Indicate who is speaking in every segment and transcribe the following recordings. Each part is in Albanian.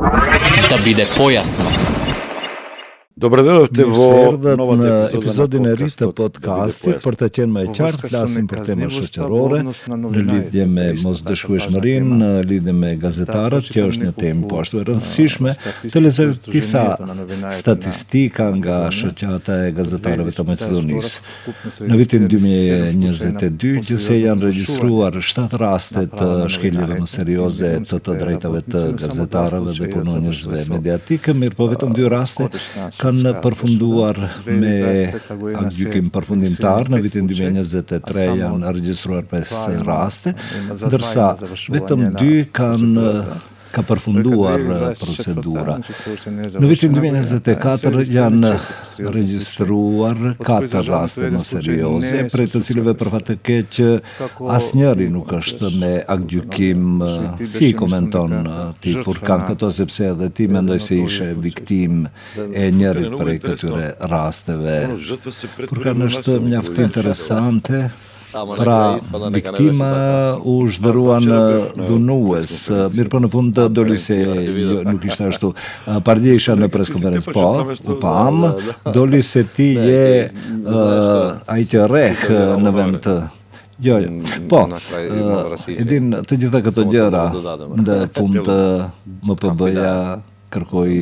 Speaker 1: Da biде pojasno.
Speaker 2: Добредојавте во
Speaker 3: новата епизоди на Риста подкасти, портаќен ме чарт, фласим по тема шоќароре, лидеме моздешуеш Марин, лидеме газетарат, ќеошња теми пошто разсишме, телезавтиса статистиканга шоќата е газетаровите Македонис. Новитен дюме нјезете дюѓе се јан региструар штат растет шкелјеве сериозе тата дрејтавете газетарове депоноњезве медиатика, мир поветам дю расте, kan përfunduar me gjykim përfundimtar në vitin 2023 janë regjistruar 5 raste, ndërsa vetëm 2 ka përfunduar procedura. Në vitin 2024 janë regjistruar 4 raste më serioze, prej të cilëve për fat të keq asnjëri nuk është me aktgjykim. Si komenton ti Furkan këto, sepse edhe ti mendoj se ishe viktim e njërit prej këtyre rasteve. Furkan është mjaft interesante. Pra, viktima u zhderuan dhunues. Mirë po në fund doli se nuk ishte ashtu. Pardje isha në preskonferencë, po pam, doli se ti je ai që rreh në vend të. Jo. Po, edin të gjitha këto gjëra në fund MPB-ja kërkoj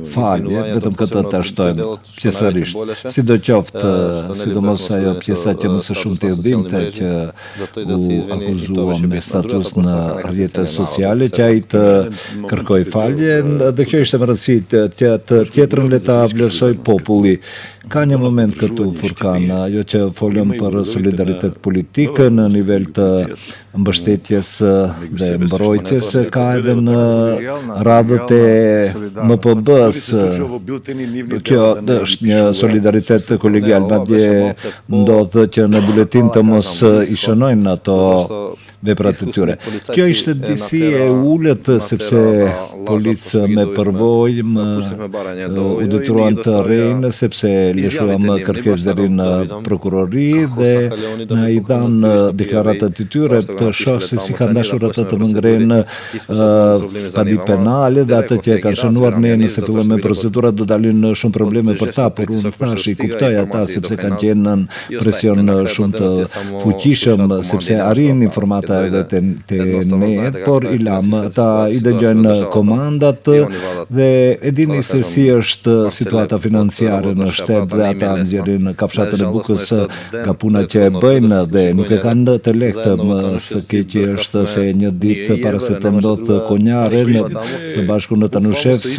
Speaker 3: falje, vetëm këtë të ashtojmë pjesërisht. Si do qoftë, sidomos ajo pjesa që më së shumë të udhimte që u akuzuam me status në rrjetet sociale, që ai të kërkoj falje, dhe kjo ishte më rëndësi, të tjetrën le ta vlerësoj populli. Ka një moment këtu, Furkan, ajo që folëm për solidaritet politik në nivel të mbështetjes dhe mbrojtjes, ka edhe në radhët e MPB-s. Kjo është një solidaritet kolegial, madje ndodhë që në buletin të mos i shënojnë ato veprat të tyre. Kjo ishte disi e ullët, sepse policë me përvojë u detyruan të rejnë, sepse lëshuam kërkes deri në prokurori dhe na i dhanë deklaratat të tyre të shohë se si kanë dashur atë të më ngrenë padi penale dhe atë që e kanë shënuar ne nëse fillon me procedura do dalin shumë probleme për ta, por unë thash i kuptoj ata sepse kanë qenë në presion shumë të fuqishëm, sepse arrin informata edhe të net, por i lam, ata i dëgjojnë komandat dhe e dini se si është situata financiare në shtet dhe ata nxjerrin kafshatën e bukës nga puna që e bëjnë dhe nuk e kanë të lehtë. Më së keqi është se një ditë para se të ndodhë konjare së bashku në Tanushevc,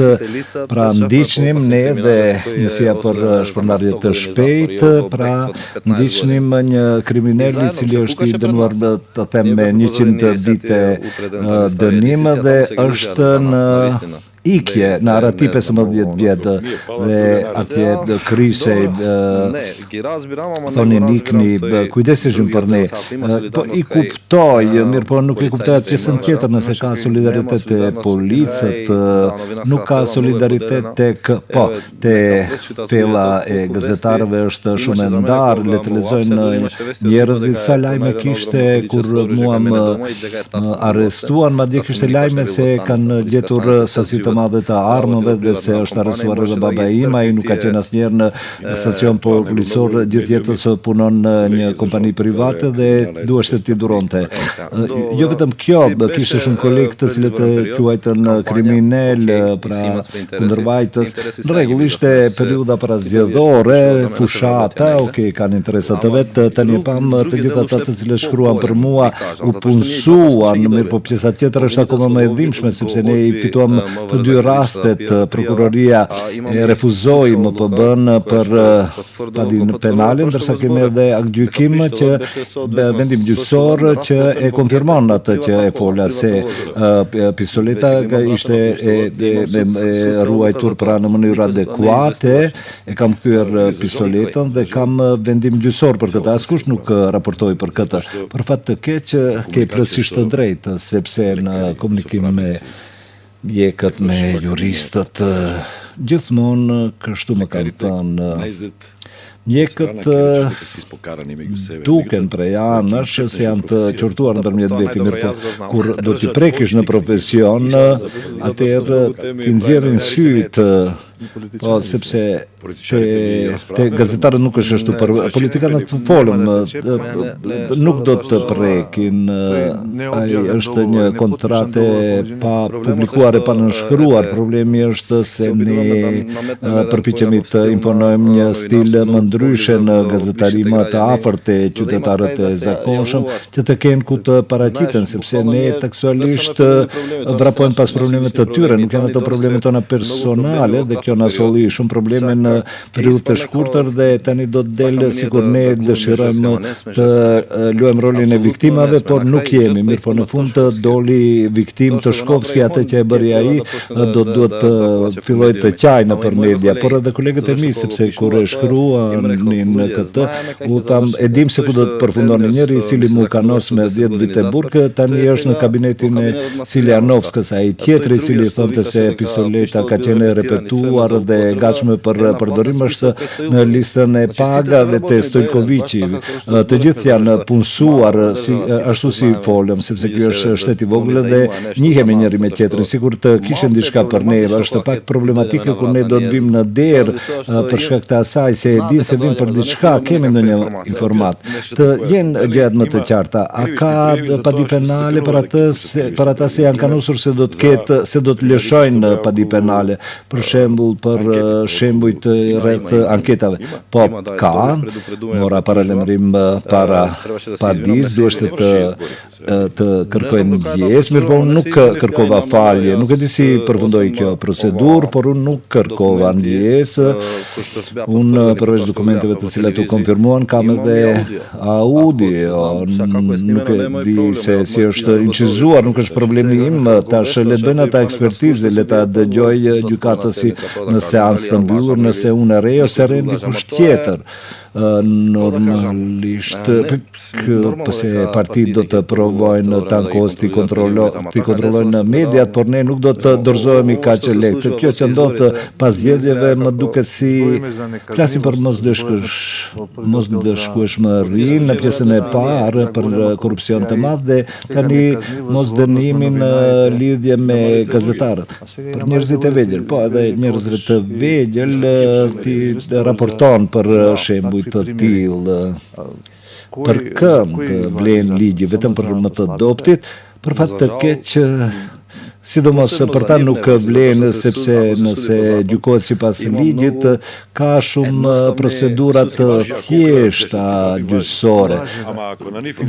Speaker 3: pra ndiqnim ne dhe njësia për shpërndarje të shpejt, pra ndiqnim një kriminal i cili është i dënuar të them me 100 vite dënim dhe është në ikje në Arati 15 vjetë dhe atje kryse thonin ikni, kujdesishim për ne. Po i kuptoj, mirë po nuk i kuptoj atë pjesën tjetër, nëse ka solidaritet të policët, nuk ka solidaritet te fella e gazetarëve është shumë e ndarë, le të lexojnë njerëzit sa lajme kishte kur mua më arrestuan, madje kishte lajme se kanë gjetur sasi të madhe të armëve dhe se është arrestuar edhe baba im, ai nuk ka qenë asnjëherë në stacion policor, gjithë jetës punon në një kompani private dhe duhet t'i duronte. Jo vetëm kjo, kishte shumë kolegë të cilët e quajtën kriminal, pra kundërvajtës. Në rregull, ishte periudha parazgjedhore, fushata, kanë interesat të vetë, tani pam të gjithë ata të cilët shkruan për mua u punësuan, mirë po pjesa tjetër është akoma më e dhimbshme sepse ne i fituam të dy rastet, prokuroria e refuzoi MPB-n për padin penale, ndërsa kemi edhe aktgjykim që vendim gjyqësor që e konfirmon atë që e fola se pistoleta ishte e ruajtur pra në mënyrë adekuate, e kam kthyer pistoletën dhe kam vendim gjyqësor për këtë. Askush nuk raportoi për këtë. Për fat të keq ke plotësisht të drejtë, sepse në komunikim me mjekët, me juristët, gjithmonë kështu më kanë thënë Mjekët duken prej anësh se janë të qortuar ndërmjet veti, mirë po kur do t'i prekish në profesion, atëherë t'i nxjerrin sytë, po sepse te gazetarët nuk është ashtu, për politikanët folëm, nuk do të prekin, ai është një kontrate pa publikuar e pa nënshkruar. Problemi është se ne përpiqemi të imponojmë një stil më ndryshe në gazetari më të afërt te qytetarët e zakonshëm, që të kenë ku të paraqiten, sepse ne tekstualisht vrapojmë pas problemet të tyre, nuk janë ato problemet tona personale, dhe kjo na solli shumë probleme në periudhë të shkurtër, dhe tani do të delë sikur ne dëshirojmë të luajmë rolin e viktimave, por nuk jemi. Mirë, po në fund të doli viktim të Shkovski, atë që e bëri ai, duhet të filloj të qajnë për media, por edhe kolegët e mi, sepse kur e shkruanin këtë, u tham, e dim se ku do të përfundon njëri i cili mu kanos me 10 vite burg, tani është në kabinetin e Siljanovskës, ai tjetri i cili thonte se pistoleta ka qenë e repetuar dhe e gatshme për përdorim, është në listën e pagave të Stojkoviqi. Të gjithë janë punësuar ashtu si folëm, sepse ky është shtet i vogël dhe njihemi njëri me tjetrin, sikur të kishin diçka për ne. Është pak problematike kur ne do të vim në derë për shkak të asaj se e din se vim për diçka, kemi ndonjë informat. Të jenë gjërat më të qarta. A ka padi penale për ata se janë kanusur se do të lëshojnë padi penale, për shembull për shembujt rreth anketave. Po ka, mora paralajmërim para padis, duhet të kërkojnë ndjes, mirë po unë nuk kërkova falje, nuk e di si përfundoi kjo procedurë, por unë nuk kërkova ndjes. Unë përveç dokumenteve të cilat u konfirmuan, kam edhe audio, nuk e di se si është incizuar, nuk është problemi im, tash le të bëjnë ata ekspertizë, le ta dëgjoj gjykatësi në seancë të mbyllur, nëse unë e re ose re dikush tjetër. Normalisht pëse partitë do të provojnë të ankos t'i kontrollojnë mediat, por ne nuk do të dorëzohemi kaq lehtë. Kjo që ndodhte pas zgjedhjeve më duket si flasim për mosdëshkueshmëri në pjesën e parë për korrupsion të madh dhe tani mosdënimin në lidhje me gazetarët. Për njerëzit e vegjël, po edhe njerëzve të vegjël ti raporton për shembuj të tillë. Për kënd vlen ligji vetëm për më të dobtit, për fat të keq, sidomos për ta nuk vlen, sepse nëse gjykohet sipas ligjit, ka shumë procedura të thjeshta gjyqësore.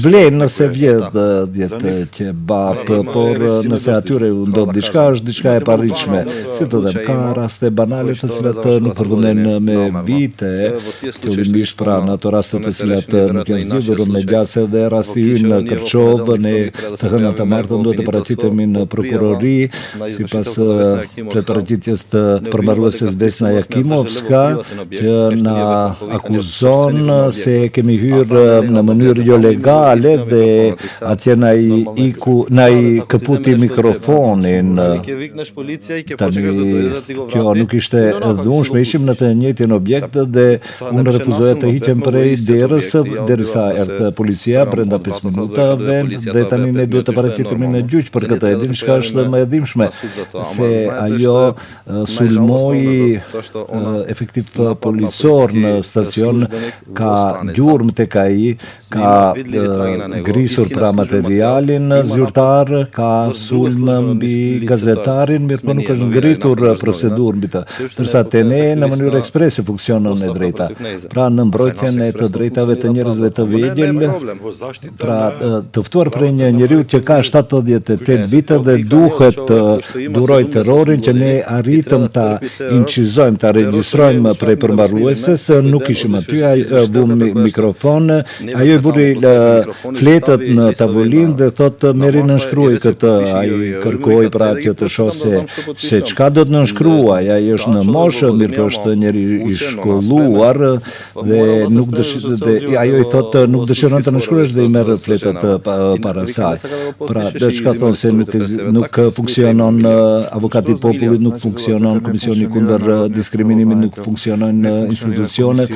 Speaker 3: Vlen nëse vjedh 10 kebab, por nëse atyre u ndodh diçka, është diçka e parritshme. Si të them, ka raste banale të cilat nuk përfundojnë me vite, fillimisht pra në ato raste të cilat nuk janë zgjidhur me gjase, dhe rasti ynë në Kërçov, ne të hënën të martën duhet të paraqitemi në prokurori, sipas paraqitjes të përmbarueses Vesna Jakimovska, që na akuzon se kemi hyrë në mënyrë jo legale dhe atje na i këputi mikrofonin. Tani kjo nuk ishte e dhunshme, ishim në të njëjtin objekt dhe unë refuzoja të hiqem prej derës derisa erdhi policia brenda 5 minutave dhe tani ne duhet të paraqitemi në gjyq për këtë. Edin çka është më e dhimbshme, se ajo sulmoi efektiv policor në stacion, ka gjurmë tek ai, ka grisur pra materialin zyrtar, ka sulm mbi gazetarin, mirë po nuk është ngritur procedurë mbi të. Ndërsa te ne në mënyrë eksprese funksionon e drejta. Pra në mbrojtjen e të drejtave të njerëzve të vegjël, pra të ftuar për një njeriu që ka 78 vite dhe duhet të duroj terrorin që ne arritëm ta incizojmë, ta regjistrojmë prej përmbarueses, nuk ishim aty, vum mikrofon, ajo i vuri fletët në tavolinë dhe thotë merri nënshkruaj këtë, ai kërkoi pra që të shohë se çka do të nënshkruaj, ai është në moshë, mirë po është njeri i shkolluar dhe ajo i thotë nuk dëshiron të nënshkruash dhe i merr fletët para saj. Pra çka thonë se nuk funksionon Avocati Popullit, nuk funksionon Komisioni kundër diskriminimit, nuk funksionojnë institucionet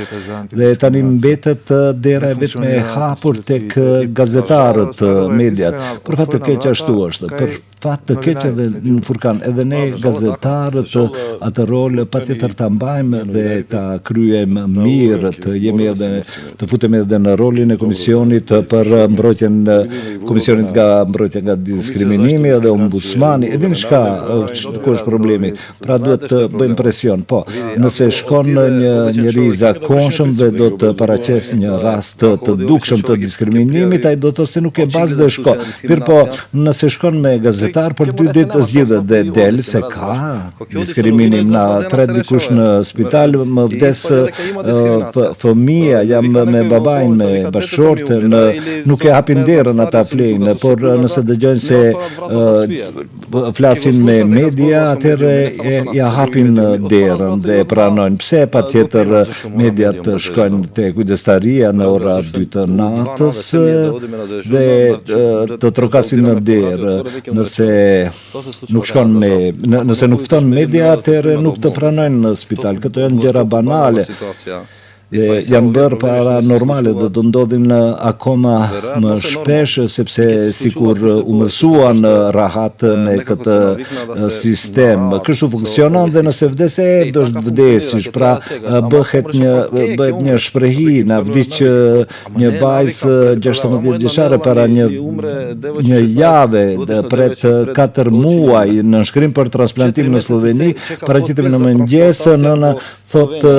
Speaker 3: dhe tani mbetet dera e vetme e hapur tek gazetarët, mediat. Për fat të keq ashtu është. Për fat të keq edhe në Furkan, edhe ne gazetarët atë rol patjetër ta mbajmë dhe ta kryejmë mirë, të futemi edhe në rolin e komisionit për mbrojtjen komisionit nga mbrojtja nga diskriminimi edhe ombudsmani. E dini çka ku është problemi? Pra duhet të bëjmë presion. Po, nëse shkon një njeri i zakonshëm dhe do të paraqes një rast të dukshëm të diskriminimit, ai do të thotë se nuk e bazë dhe shko. Po, nëse shkon me gazetar për 2 ditë zgjidhet dhe del se ka diskriminim. Na tret dikush në spital, më vdes fëmia, jam me babain, me bashkëshorten, nuk e hapin derën ata flejnë, por nëse dëgjojnë se flasin me media, atëherë ja hapin derën dhe pranojnë. Pse patjetër mediat shkojnë te kujdestaria në ora 2 të natës dhe të trokasin në derë. Nëse nuk fton media, atëherë nuk të pranojnë në spital. Këto janë gjëra banale. Janë bërë paranormale dhe do ndodhin akoma më shpesh, sepse sikur u mësuan rahat me këtë sistem. Kështu funksionon dhe nëse vdese, do të vdesish. Pra bëhet një shprehi, na vdiq një vajzë 16 vjeçare para një jave, pret 4 muaj në nënshkrim për transplantim në Sloveni, paraqitemi në mëngjes, nëna thotë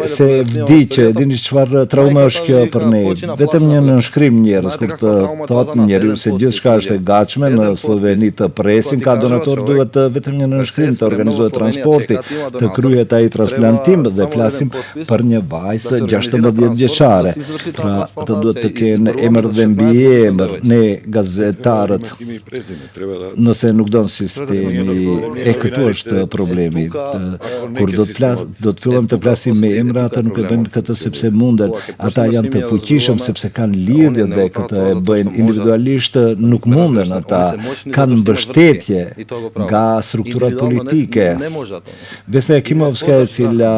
Speaker 3: se vdiqe, dini çfarë traumë është kjo për ne. Vetëm një nënshkrim njerëz, kur të thotë njeriu se gjithçka është e gatshme në Sloveni të presin, ka donator, duhet vetëm një nënshkrim të organizohet transporti, të kryhet ai transplantim dhe flasim për një vajzë 16 vjeçare. Pra, ato duhet të kenë emër dhe mbiemër. Ne gazetarët, nëse nuk don sistemi, këtu është problemi. Kur do të fillojmë të flasim me emra, ata nuk e bëjnë këtë sepse munden. Ata janë të fuqishëm sepse kanë lidhje dhe këtë e bëjnë individualisht, nuk munden ata. Kanë mbështetje nga strukturat politike. Vesna Jakimovska, e cila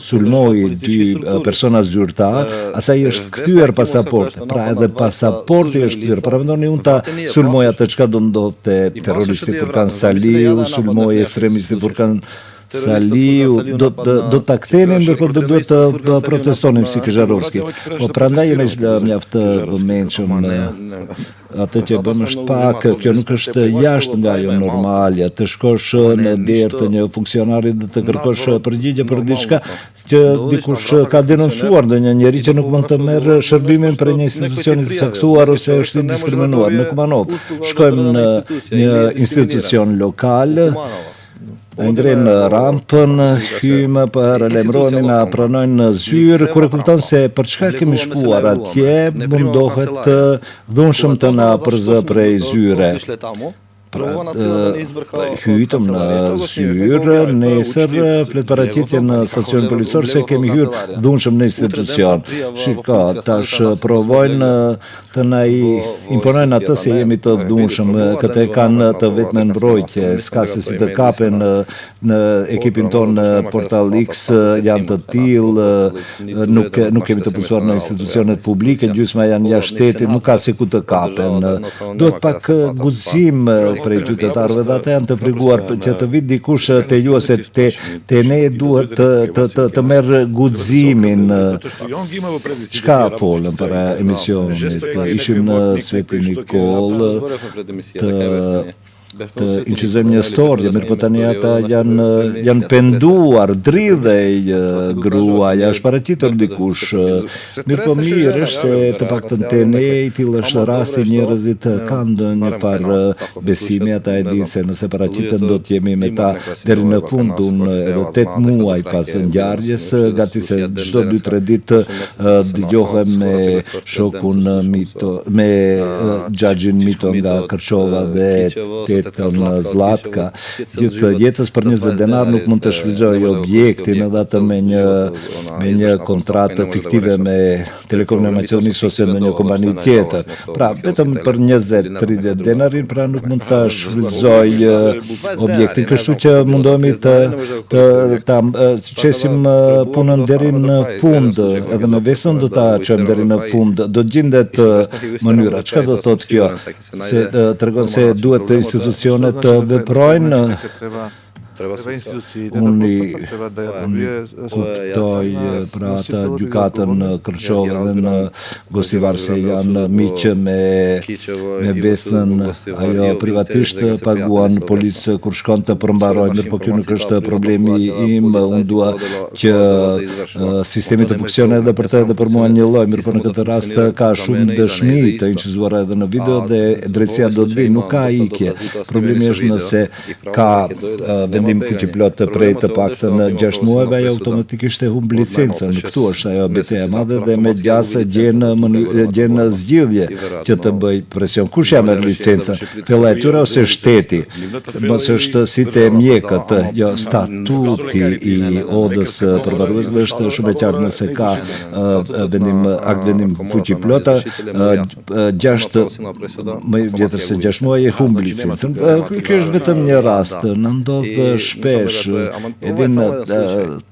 Speaker 3: sulmoi 2 persona zyrtar, asaj është kthyer pasaporti. Pra edhe pasaporti është kthyer. Para mendoni unë ta sulmoja atë çka do ndodhte terroristi Furkan Saliu, sulmoi ekstremisti Furkan Saliu, do ta kthenin, por do duhet të protestonim si Kizharovski. Po prandaj jemi mjaft vëmendshëm. Atë që bën është pak, kjo nuk është jashtë nga ajo normalja, të shkosh në derë të një funksionari dhe të kërkosh përgjigje për diçka që dikush ka denoncuar, ndonjë njeri që nuk mund të merr shërbimin për një institucion të caktuar ose është i diskriminuar. Në Kumanov shkojmë në një institucion lokal, ngrenë rampën, hymë për lemroni, na pranojnë në zyrë, kur e kupton se për çka kemi shkuar atje, mundohet dhunshëm të na përzë prej zyre. Hytëm në zyrë, nesër flet paraqitje në stacion policor se kemi hyrë dhunshëm në institucion. Shiko, tash provojnë të na imponojnë atë se jemi të dhunshëm, këtë kanë të vetme mbrojtje, s'ka se si të kapen në ekipin tonë Portal X, janë të tillë, nuk kemi të pulsuar në institucionet publike, gjysma janë jashtë shtetit, nuk ka se ku të kapen. Duhet pak guxim prej qytetarëve dhe ata janë të friguar që të vit dikush te ju ose te ne duhet të merr guximin. Çka folën para emisionit? Ishim në Sveti Nikol të inqizojmë një storje, mirë po tani ata janë penduar, dridhej gruaja, është paraqitur dikush. Mirë po mirë është se të paktën te ne i tillë është rasti, njerëzit kanë një farë besimi, ata e dinë se nëse paraqiten do të jemi me ta deri në fund. Unë edhe 8 muaj pas ngjarjes, gati se çdo 2-3 ditë dëgjohem me shokun Mito, me xhaxhin Mito nga Kërçova dhe në Zlatka, gjithë jetës për 20 denar nuk mund të shfrytëzoj objektin edhe atë me një kontratë fiktive me telekomunikacionisë ose me një kompani tjetër. Pra, vetëm për 20-30 denarin, pra nuk mund të shfrytëzoj objektin. Kështu që mundohemi të qesim punën deri në fund, edhe me vesën do ta çojmë deri në fund. Do të gjendet mënyra. Çka do thotë kjo? Se tregon se duhet institucionet të veprojnë. Unë kuptoj pra ata gjykatën Kërçove dhe në Gostivar se janë miqë me vesën, ajo privatisht paguan policë kur shkon të përmbarojnë, por kjo nuk është problemi im, unë dua që sistemi të funksionë edhe për të edhe për mua një lloj, mirë por në këtë rast ka shumë dëshmi të incizuara edhe në video dhe drejtësia do të vi, nuk ka ikje. Problemi është nëse ka vendim fuqiplot prej të paktën 6 muajve, ajo automatikisht e humb licencën. Këtu është ajo betejë e madhe dhe me gjasë gjen zgjidhje që të bëj presion. Kush ja merr licencën? Filla e tyre ose shteti? Mos është si te mjekët, jo statuti i odës përmbaruesve është shumë e qartë nëse ka akt vendim fuqiplot, 6 më vjetër se 6 muaj e humb licencën. Kjo është vetëm një rast, në ndodh shpesh, edhin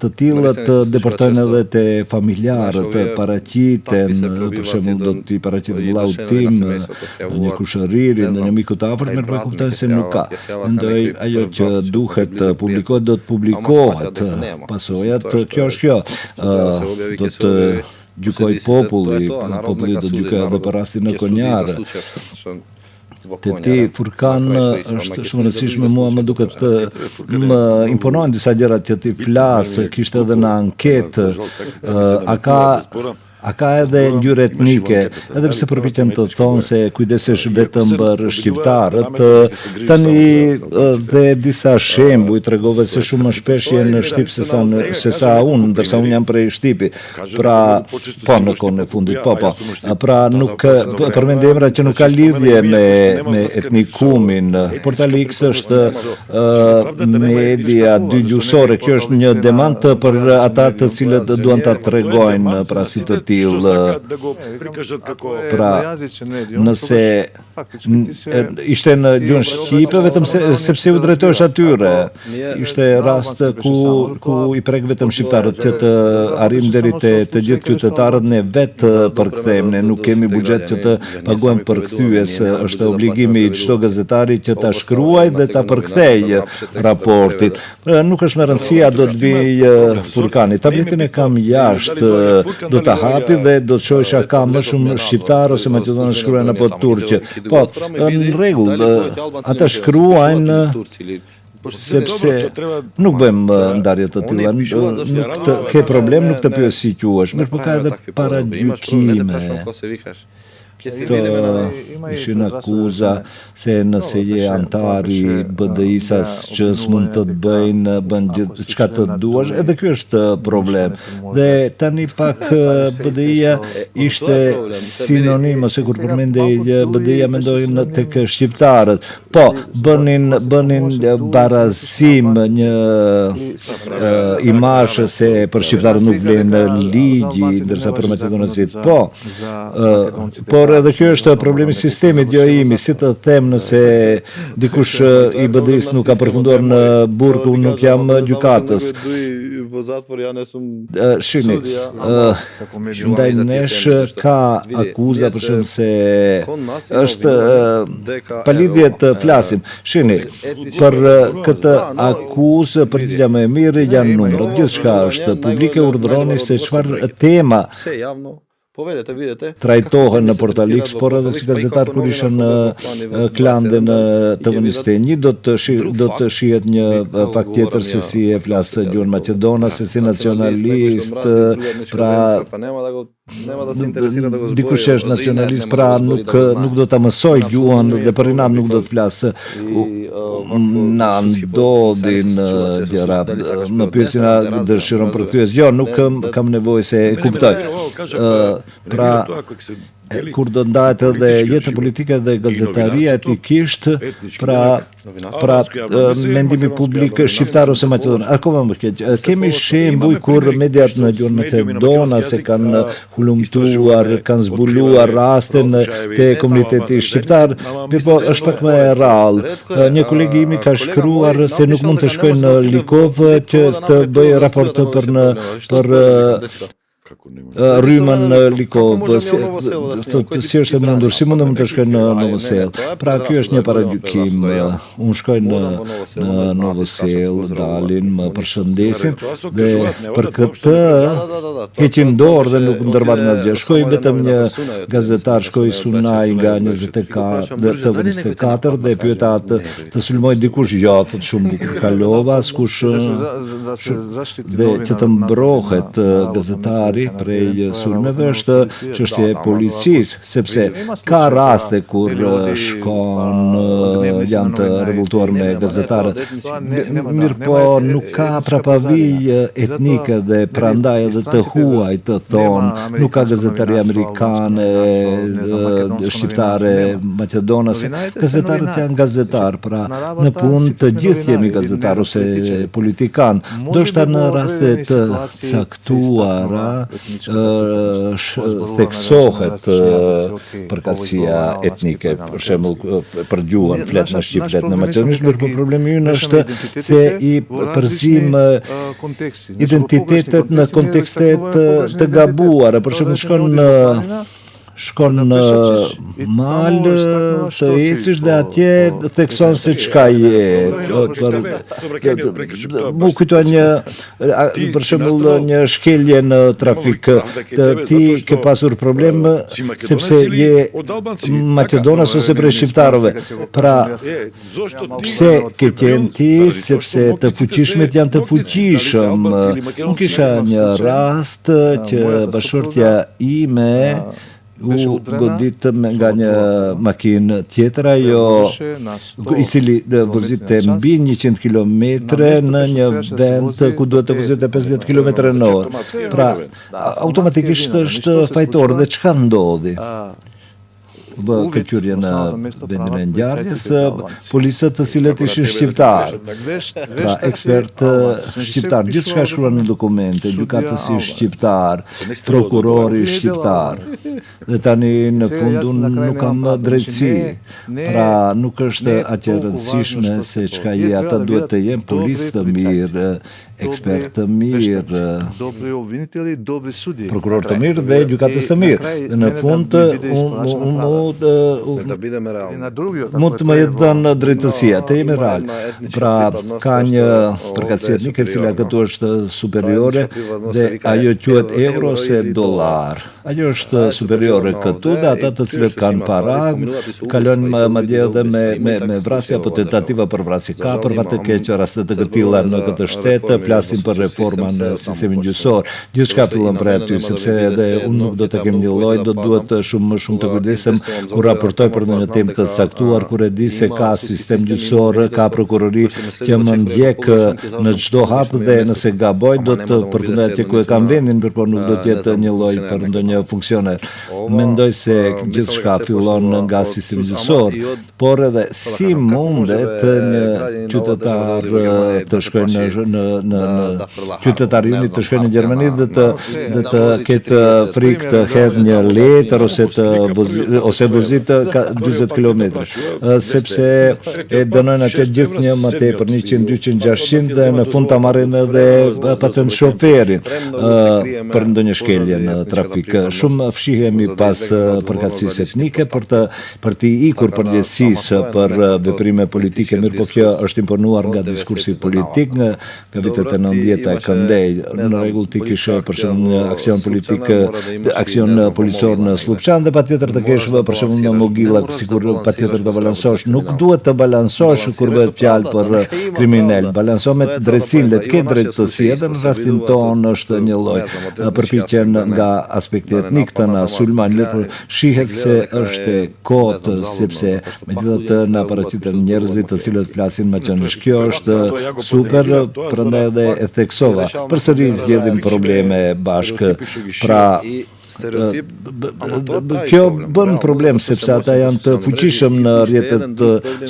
Speaker 3: të tillët deportojnë edhe te familjarët, paraqiten, për shembull do t'i paraqitet vllau tim, në një kushëriri, në një miku të afërt, mirë po kuptojnë se nuk ka. Mendoj ajo që duhet publikohet do të publikohet. Pasojat, kjo është kjo. Do të gjykoj populli do të gjykoj edhe për rastin e Konjarë. Te ti, Furkan, është shumë rëndësishme mua më duket më imponojnë disa gjërat që ti flasë, kishte edhe në anketë, a ka edhe ngjyrë etnike, edhe pse përpiqen të thonë se kujdesesh vetëm për shqiptarët, tani dhe disa shembuj tregove se shumë më shpesh je në Shqip se sa unë, ndërsa unë jam prej Shtipi. Pra, po në kohën e fundit, po. Pra nuk përmend emra që nuk ka lidhje me etnikumin. Portali X është media dygjuesore. Kjo është një demant për ata të cilët duan ta tregojnë pra si të pra, nëse ishte në gjuhën shqipe, vetëm sepse u drejtohesh atyre. Ishte rast ku i prek vetëm shqiptarët që të arrim deri te të gjithë qytetarët, ne vetë përkthejmë, ne nuk kemi buxhet që të paguajmë përkthyes, është obligimi i çdo gazetari që ta shkruaj dhe ta përkthej raportin. Nuk është me rëndësia do të vijë Furkani, tabletin e kam jashtë, do ta hapi dhe do të shohësh ka më shumë shqiptar ose maqedonë shkruajnë apo turqë. Po, në rregull, ata shkruajnë sepse nuk bëjmë ndarje të tilla, nuk të ke problem, nuk të pyes si quhesh, mirë po ka edhe paragjykime. Këto ishin akuza se nëse je antari BDI-sas që s'mund të të bëjnë, bën gjithë çka të duash, edhe ky është problem. Dhe tani pak BDI-ja ishte sinonim, ose kur përmendej BDI-ja mendojnë tek shqiptarët. Po, bënin barazim një imazh se për shqiptarët nuk vlen ligji, ndërsa për maqedonezit po. Por edhe kjo është problemi i sistemit, jo imi, si të them nëse dikush i BDI-s nuk ka përfunduar në burg, unë nuk jam gjykatës. Shini, ndaj nesh ka akuza për shembull se është pa lidhje të flasim. Shini, për këtë akuzë përgjigja më e mirë janë numrat, gjithçka është publike, urdhëroni se çfarë tema trajtohen në Portal X, por edhe si gazetar kur isha në Klande në TV21, do të shihet një fakt tjetër se si e flas gjuhën maqedone, se si nacionalist, pra dikush që është nacionalist, pra nuk do ta mësoj gjuhën dhe për inat nuk do të flasë. Na ndodhin gjëra, më pyesin a dëshiron përkthyes. Jo, nuk kam nevojë se e kuptoj. Pra kur do ndahet edhe jeta politike dhe gazetaria etikisht pra mendimi publik shqiptar ose maqedon. Akoma më keq. Kemi shembuj kur mediat në gjuhën maqedone se kanë hulumtuar, kanë zbuluar rasten te komuniteti shqiptar, po është pak më e rrallë. Një kolegi imi ka shkruar se nuk mund të shkojnë në Likov që të bëjë raport për rrymën në Likov, si është e mundur, si mundëm të shkojnë në Novosel. Pra, kjo është një paragjykim. Unë shkoj në Novosel, dalin, më përshëndesin, dhe për këtë heqin dorë dhe nuk ndërmarr asgjë. Shkoj vetëm një gazetar, shkoj Sunaj nga 24 dhe pyeta të sulmoj dikush, thot shumë bukur kalova, askush dhe që të mbrohet gazetar prej sulmeve është çështja e policisë, sepse ka raste kur shkon janë të revoltuar me gazetarët. Mirë po nuk ka prapavij etnike dhe prandaj edhe të huaj të thonë nuk ka gazetari amerikane, shqiptare, maqedonase. Gazetarët janë gazetar, pra në punë të gjithë jemi gazetar ose politikan. Ndoshta në raste të caktuara theksohet përkatësia etnike, për shembull për gjuhën, flet në shqip, flet në maqedonisht, por problemi ynë është se i përzim identitetet në kontekstet të gabuara. Për shembull shkon në mal të ecish dhe atje thekson se çka je. Mu kujtohet për shembull një shkelje në trafik. Ti ke pasur problem sepse je maqedonas ose prej shqiptarëve. Pra, pse ke qenë ti, sepse të fuqishmet janë të fuqishëm. Unë kisha një rast që bashortja ime u godit nga një makinë tjetër, i cili vozite mbi 100 kilometre në një vend ku duhet të vozite 50 kilometre në orë. Pra, automatikisht është fajtor dhe çka ndodhi? Këqyrje në vendin e ngjarjes, policët të cilët ishin shqiptar, pra ekspert shqiptar, gjithçka shkruan në dokumente, gjykatësi shqiptar, prokurori shqiptar, dhe tani në fund unë nuk kam drejtësi, pra nuk është aq e rëndësishme se çka je, ata duhet të jenë policë të mirë, ekspert të mirë, prokuror të mirë dhe gjykatës të mirë. Dhe në fund mund të më jetë dhënë drejtësia, të jemi real. Pra, ka një përkatësi etnike e cila këtu është superiore dhe ajo quhet euro ose dollar. Ajo është superiore këtu dhe ata të cilët kanë para kalojnë madje edhe me vrasje apo tentativa për vrasje. Ka për të keq raste të këtilla në këtë shtet, flasim për reforma në sistemin gjyqësor. Gjithçka fillon prej aty, sepse edhe unë nuk do të kem një lloj, do duhet shumë të kujdesem kur raportoj për një temë të caktuar, kur e di se ka sistem gjyqësor, ka prokurori që më ndjek në çdo hap dhe nëse gaboj do të përfundoj atje ku e kam vendin, por nuk do të jetë një lloj për ndonjë funksioner. Mendoj se gjithçka fillon nga sistemi gjyqësor, por edhe si mundet një qytetar të shkojë në qytetari unit të shkojë në Gjermani dhe të ketë frikë të hedhë një letër ose vozit 40 kilometra, sepse e dënojnë atë gjithë një më tepër 100, 200, 600 dhe në fund ta marrin edhe patent shoferin për ndonjë shkelje në trafik. Shumë fshihemi pas përkatësisë etnike për të ikur përgjegjësisë për veprime politike, mirë po kjo është imponuar nga diskursi politik nga vitet e 90-ta e këndej. Në rregull ti kishe për shembull një aksion politik, aksion policor në Slupçan dhe patjetër të kesh për shembull në Mogilla, sikur patjetër të balansosh. Nuk duhet të balansosh kur bëhet fjalë për kriminal. Balanso me drejtësinë, le të ketë drejtësi, edhe në rastin tonë është një lloj përpiqjen nga aspekti etnik të na sulman, por shihet se është kotë, sepse megjithatë na paraqiten njerëzit të cilët flasin maqedonisht. Kjo është super, prandaj edhe e theksova. Përsëri zgjedhim probleme bashkë. Pra,
Speaker 2: stereotip,
Speaker 3: kjo bën problem sepse ata janë të fuqishëm në rrjetet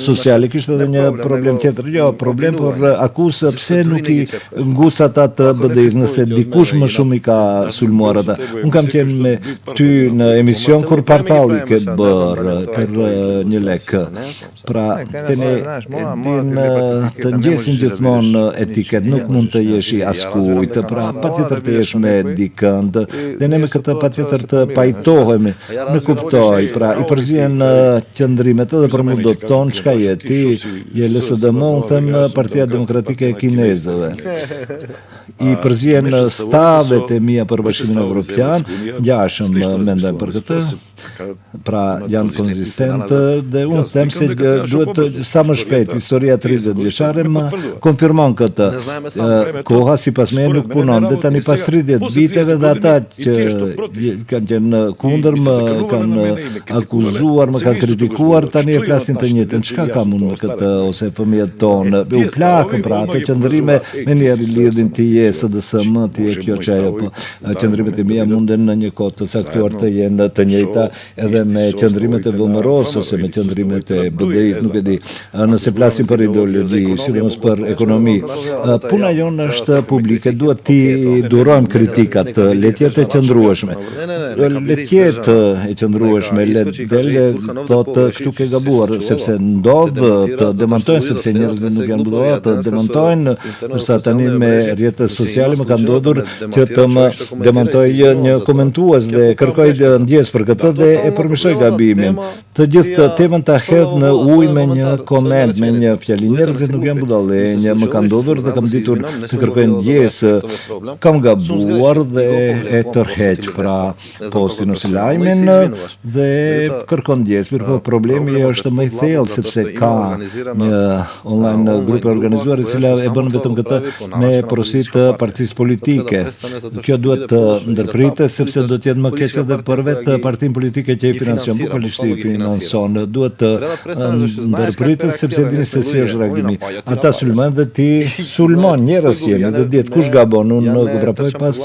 Speaker 3: sociale. Kishte edhe një problem tjetër, jo problem, por akuzë pse nuk i nguc ata të BDI-s, nëse dikush më shumë i ka sulmuar ata. Unë kam qenë me ty në emision kur Partalli ke bërë për një lek. Pra, të ne të ngjesin gjithmonë etiket, nuk mund të jesh i askujt, pra patjetër të jesh me dikënd, dhe ne me këtë patjetër të pajtohemi. Në kuptoj, pra i përzihen qëndrimet edhe për mu do të tonë, çka je ti, je LSDM, unë them Partia Demokratike e Kinezëve. I përzihen stavet e mia për Bashkimin Evropian, ngjashëm mendojmë për këtë, pra janë konzistent dhe unë them se duhet sa më shpejt, historia 30 vjeçare më konfirmon këtë. Koha sipas meje nuk punon, dhe tani pas 30 viteve dhe ata që kanë qenë kundër më kanë akuzuar, më kanë kritikuar, tani e flasin të njëjtën. Çka kam unë me këtë ose fëmijët tonë? U plakën pra ato qëndrime me njerë lidhin ti je SDSM, ti je kjo që ajo, po qëndrimet e mia munden në një kohë të caktuar të jenë të njëjta edhe me qëndrimet e VMRO-s ose me qëndrimet e BDI-s, nuk e di. Nëse flasim për ideologi, sidomos për ekonomi, puna jonë është publike, duhet ti durojmë kritikat, letjet e qëndrueshme. Letjet e qëndrueshme, thotë këtu ke gabuar, sepse ndodhë të demontojnë, sepse njerëzit nuk janë budoja, të demontojnë, nërsa tani me rrjetet sociale më ka ndodhur që të më demontoj një komentues dhe kërkoj ndjes për këtë dhe e përmishoj gabimin. Të gjithë të temën të hedh në ujë me një koment, me një fjali. Njerëzit nuk janë budallënj, më ka ndodhur dhe kam ditur të kërkoj ndjes, kam gabuar dhe e tërheq pra postin ose lajmin dhe kërkon ndjes. Por problemi është më i thellë sepse ka një online grupe organizuar i cila e bën vetëm këtë me porosit të partisë politike. Kjo duhet të ndërpritet sepse do të jetë më keq edhe për vetë partinë politike që i financion, bukvalisht i finanson, duhet të ndërpritet sepse dini se si është reagimi. Ata sulmojnë dhe ti sulmon, njerëz jemi, dhe dihet kush gabon. Unë vrapoj pas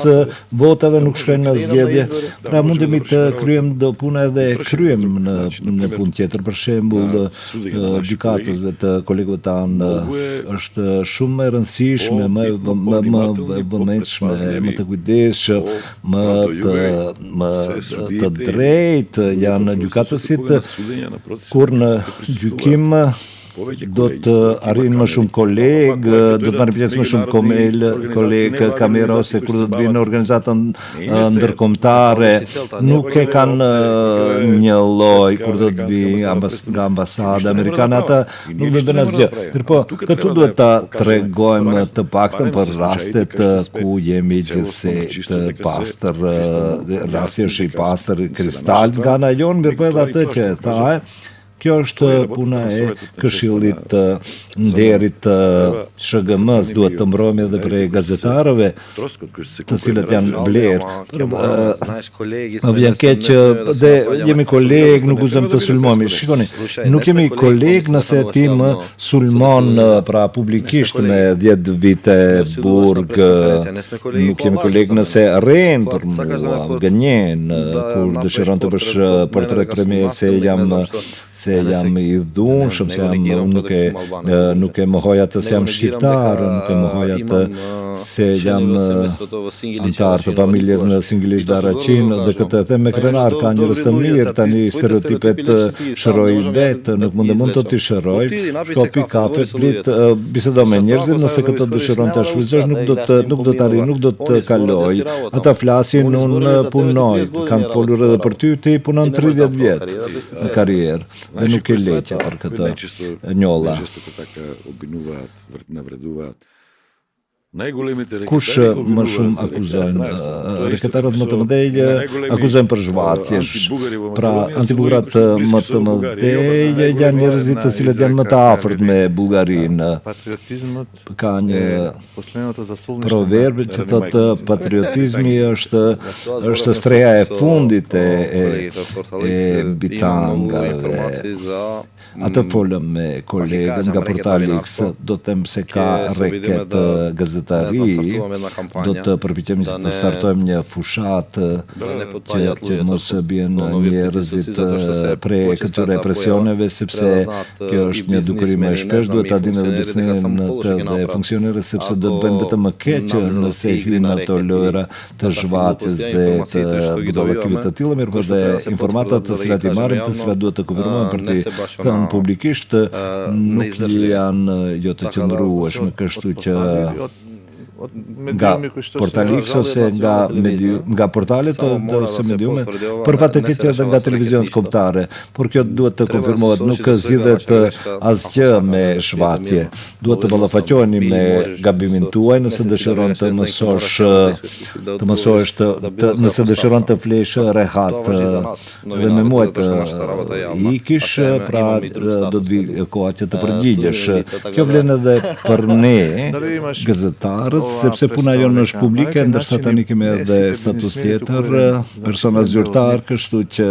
Speaker 3: votave, nuk shkojnë në zgjedhje. Pra mundemi të kryem do puna edhe kryem në punë tjetër. Për shembull, gjykatësve të kolegëve tanë është shumë e rëndësishme, më e vëmendshme, më të kujdesshëm, më të drejtë janë gjykatësit kur në gjykim do të arrin më shumë kolegë, do të marrin pjesë më shumë kolegë, kamera ose kur do të vinë organizatën ndërkombëtare, nuk e kanë një lloj kur do të vinë nga ambasada amerikane, ata nuk do të bëjnë asgjë. Mirpo këtu duhet ta tregojmë të paktën për rastet ku jemi gjithsej të pastër, rasti është i pastër kristal nga ana jonë, mirpo edhe atë që tha. Kjo është puna e Këshillit Nderit SHGM-s, duhet të mbrojmë edhe për gazetarëve, të cilët janë blerë. Më vjen keq dhe jemi kolegë, nuk guzojmë të sulmohemi. Shikoni, nuk jemi kolegë nëse ti më sulmon pra publikisht me 10 vite burg, nuk jemi kolegë nëse rren për mua, më gënjen, kur dëshiron të bësh portret premier se jam i dhunshëm, se nuk e mohoj atë se jam shqiptar, nuk e mohoj atë se jam antar të familjes në Singilisht Daraqin, dhe këtë them me krenar, ka njerëz të mirë, tani stereotipet shëroj vetë, nuk mund të t'i shëroj, shko kafe, flit, bisedo me njerëzit, nëse këtë dëshiron të shfrytëzosh, nuk do të arri, nuk do të kaloj, ata flasin, unë punoj, kam folur edhe për ty, ti punon 30 vjetë në karrierë. Dhe nuk e leqe për këtë njolla. Kush më shumë akuzojnë, reketarët më të mëdhej akuzojnë për zhvatjes, pra antibullgarat më të mëdhej janë njerëzit të cilët janë më të afërt me Bullgarinë. Ka një proverb që thotë patriotizmi është streha e fundit e bitangave. Atë folëm me kolegën nga Portali X, do të them se ka reket gazetarë gazetari, do të përpiqemi që të startojmë një fushat që mos bien njerëzit prej këtyre presioneve, sepse kjo është një dukuri më e shpesh, duhet ta dinë edhe biznesinët dhe funksionerët, sepse do të bëjnë vetëm më keq nëse hyjnë ato lojra të zhvatjes dhe të budallëkimit të tillë, mirë po dhe informatat të cilat i marrim, të cilat duhet të konfirmohen për të thënë publikisht, nuk janë jo të qëndrueshme, kështu që nga portali X ose nga portalet ose mediumet, për fat të keq edhe nga televizionet kombëtare, por kjo duhet të konfirmohet, nuk zgjidhet asgjë me shvatje. Duhet të ballafaqoheni me gabimin tuaj nëse dëshiron të mësohesh nëse dëshiron të flesh rehat dhe me mua të ikish, pra do të vi koha që të përgjigjesh. Kjo vlen edhe për ne gazetarët, sepse puna jonë është publike, ndërsa tani kemi edhe status tjetër, persona zyrtar, kështu që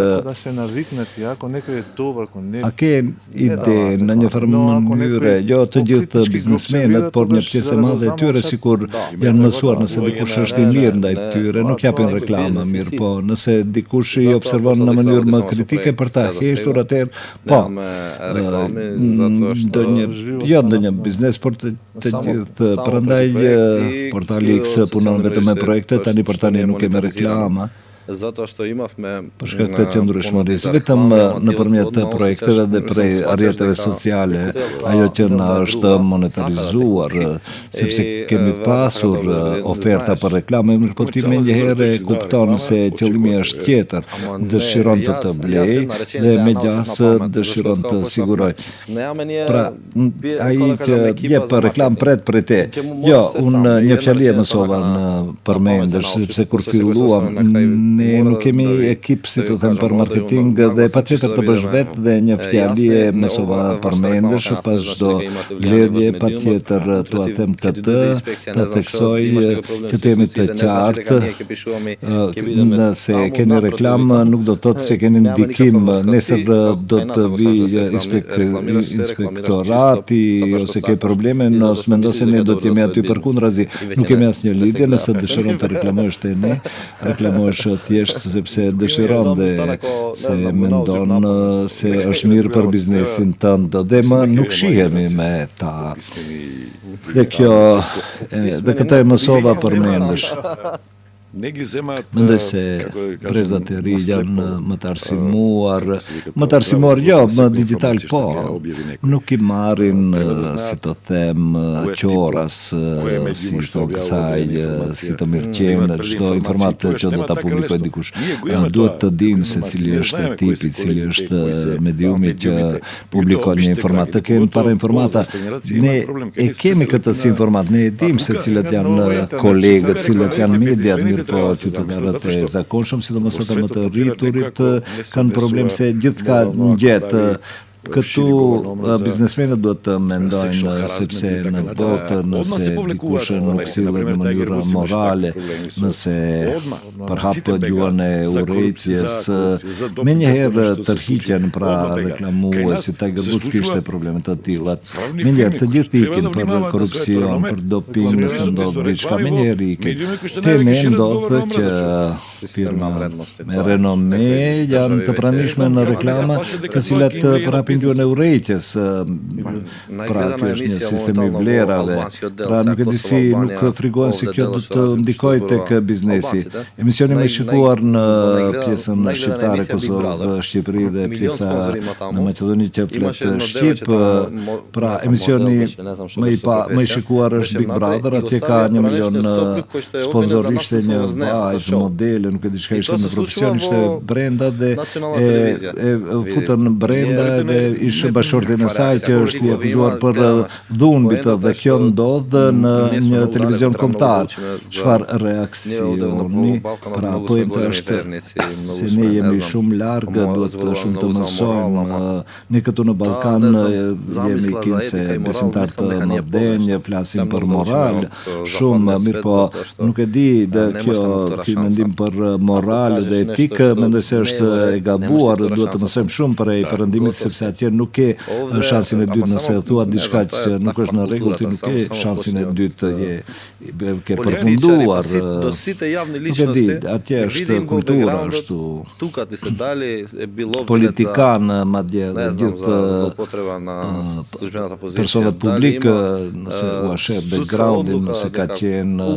Speaker 3: a ke ide në një farë mënyrë, jo të gjithë biznesmenët, por një pjesë e madhe e tyre sikur janë mësuar, nëse dikush është i mirë ndaj tyre, nuk japin reklama mirë, po nëse dikush i observon në mënyrë më kritike për ta heshtur, atëherë po, ndonjë biznes, por të gjithë, prandaj portali X punon vetëm me projekte, tani për tani nuk kemi reklama. Për shkak të qëndrueshmërisë, vetëm nëpërmjet projekteve dhe prej rrjeteve sociale, ajo që na është monetarizuar, sepse kemi pasur oferta për reklame, mirë po ti menjëherë kupton se qëllimi është tjetër, dëshiron të blej dhe me gjas dëshiron të siguroj. Pra, ai që jep reklam pret prej te. Jo, unë një fjali e mësova në përmendesh, sepse kur filluam ne nuk kemi ekip, si të them, për marketing dhe patjetër të bësh vetë dhe një fjali e mësova përmendesh, pas çdo bledhje patjetër tua them këtë, të theksoj që të jemi të qartë, nëse keni reklam nuk do të thotë se keni ndikim, nesër do të vi inspektorati ose ke probleme, nëse mendon se ne do të jemi aty përkundrazi, nuk kemi asnjë lidhje, nëse dëshiron të reklamosh te ne, reklamosh thjesht sepse dëshiron dhe se mendon se është mirë për biznesin tënd dhe më nuk shihemi me ta. Dhe kjo, dhe këta e mësova përmendesh. Mendoj se brezat e ri janë më të arsimuar, jo, më digital po, nuk I marrin, si të them, qoras, si thon kësaj, si të mirëqenë, çdo informat që do ta publikoj dikush. Duhet të dinë se cili është tipi, cili është mediumi që publikon një informat. Të kenë para informata, ne e kemi këtë si informat, ne e dim se cilët janë kolegët, cilët janë mediat, po qytetarët e zakonshëm, sidomos ata më të rriturit, kanë problem se gjithçka ngjet. Këtu biznesmenët duhet të mendojnë sepse në botë nëse dikush nuk sillet në mënyrë morale, nëse përhap gjuhën e urrëties, menjëherë tërhiqen pra reklamuesi, Tiger Woods kishte probleme të tilla. Menjëherë të gjithë ikin për korrupsion, për doping, nëse ndodh diçka, menjëherë ikin. Teme ndodh që firma me renome janë të pranishme në reklama, të cilat përhapin gjuhën e urrëties, pra kjo është një sistem I vlerave, pra nuk e di si nuk frikohen si kjo do të ndikojë tek biznesi. Emisioni më I shikuar në pjesën shqiptare, Kosovë, Shqipëri dhe pjesa në Maqedoni që flet shqip, pra emisioni më I shikuar është Big Brother, atje ka 1 milion sponsor, ishte një vajzë modele, nuk e di çka ishte në profesion, ishte brenda dhe e futën brenda dhe ishte bashkëshortin e saj që është I akuzuar për dhunbit dhe kjo ndodh në një televizion kombëtar. Çfarë reaksioni? Pra pojenta është se ne jemi shumë larg, duhet shumë të mësojmë. Ne këtu në Ballkan jemi kinse besimtar të modern, flasim për moral, shumë mirë, po nuk e di dhe ky mendim për moral dhe etikë, mendoj se është e gabuar, duhet të mësojmë shumë për perëndimit sepse atje nuk ke shansin e dytë nëse thua diçka që nuk është në rregull, ti nuk ke shansin e dytë, ke përfunduar. Nuk e di, atje është kultura, është politikan, madje dhe gjithë personat publik, nëse u sheh backgroundin, nëse ka qenë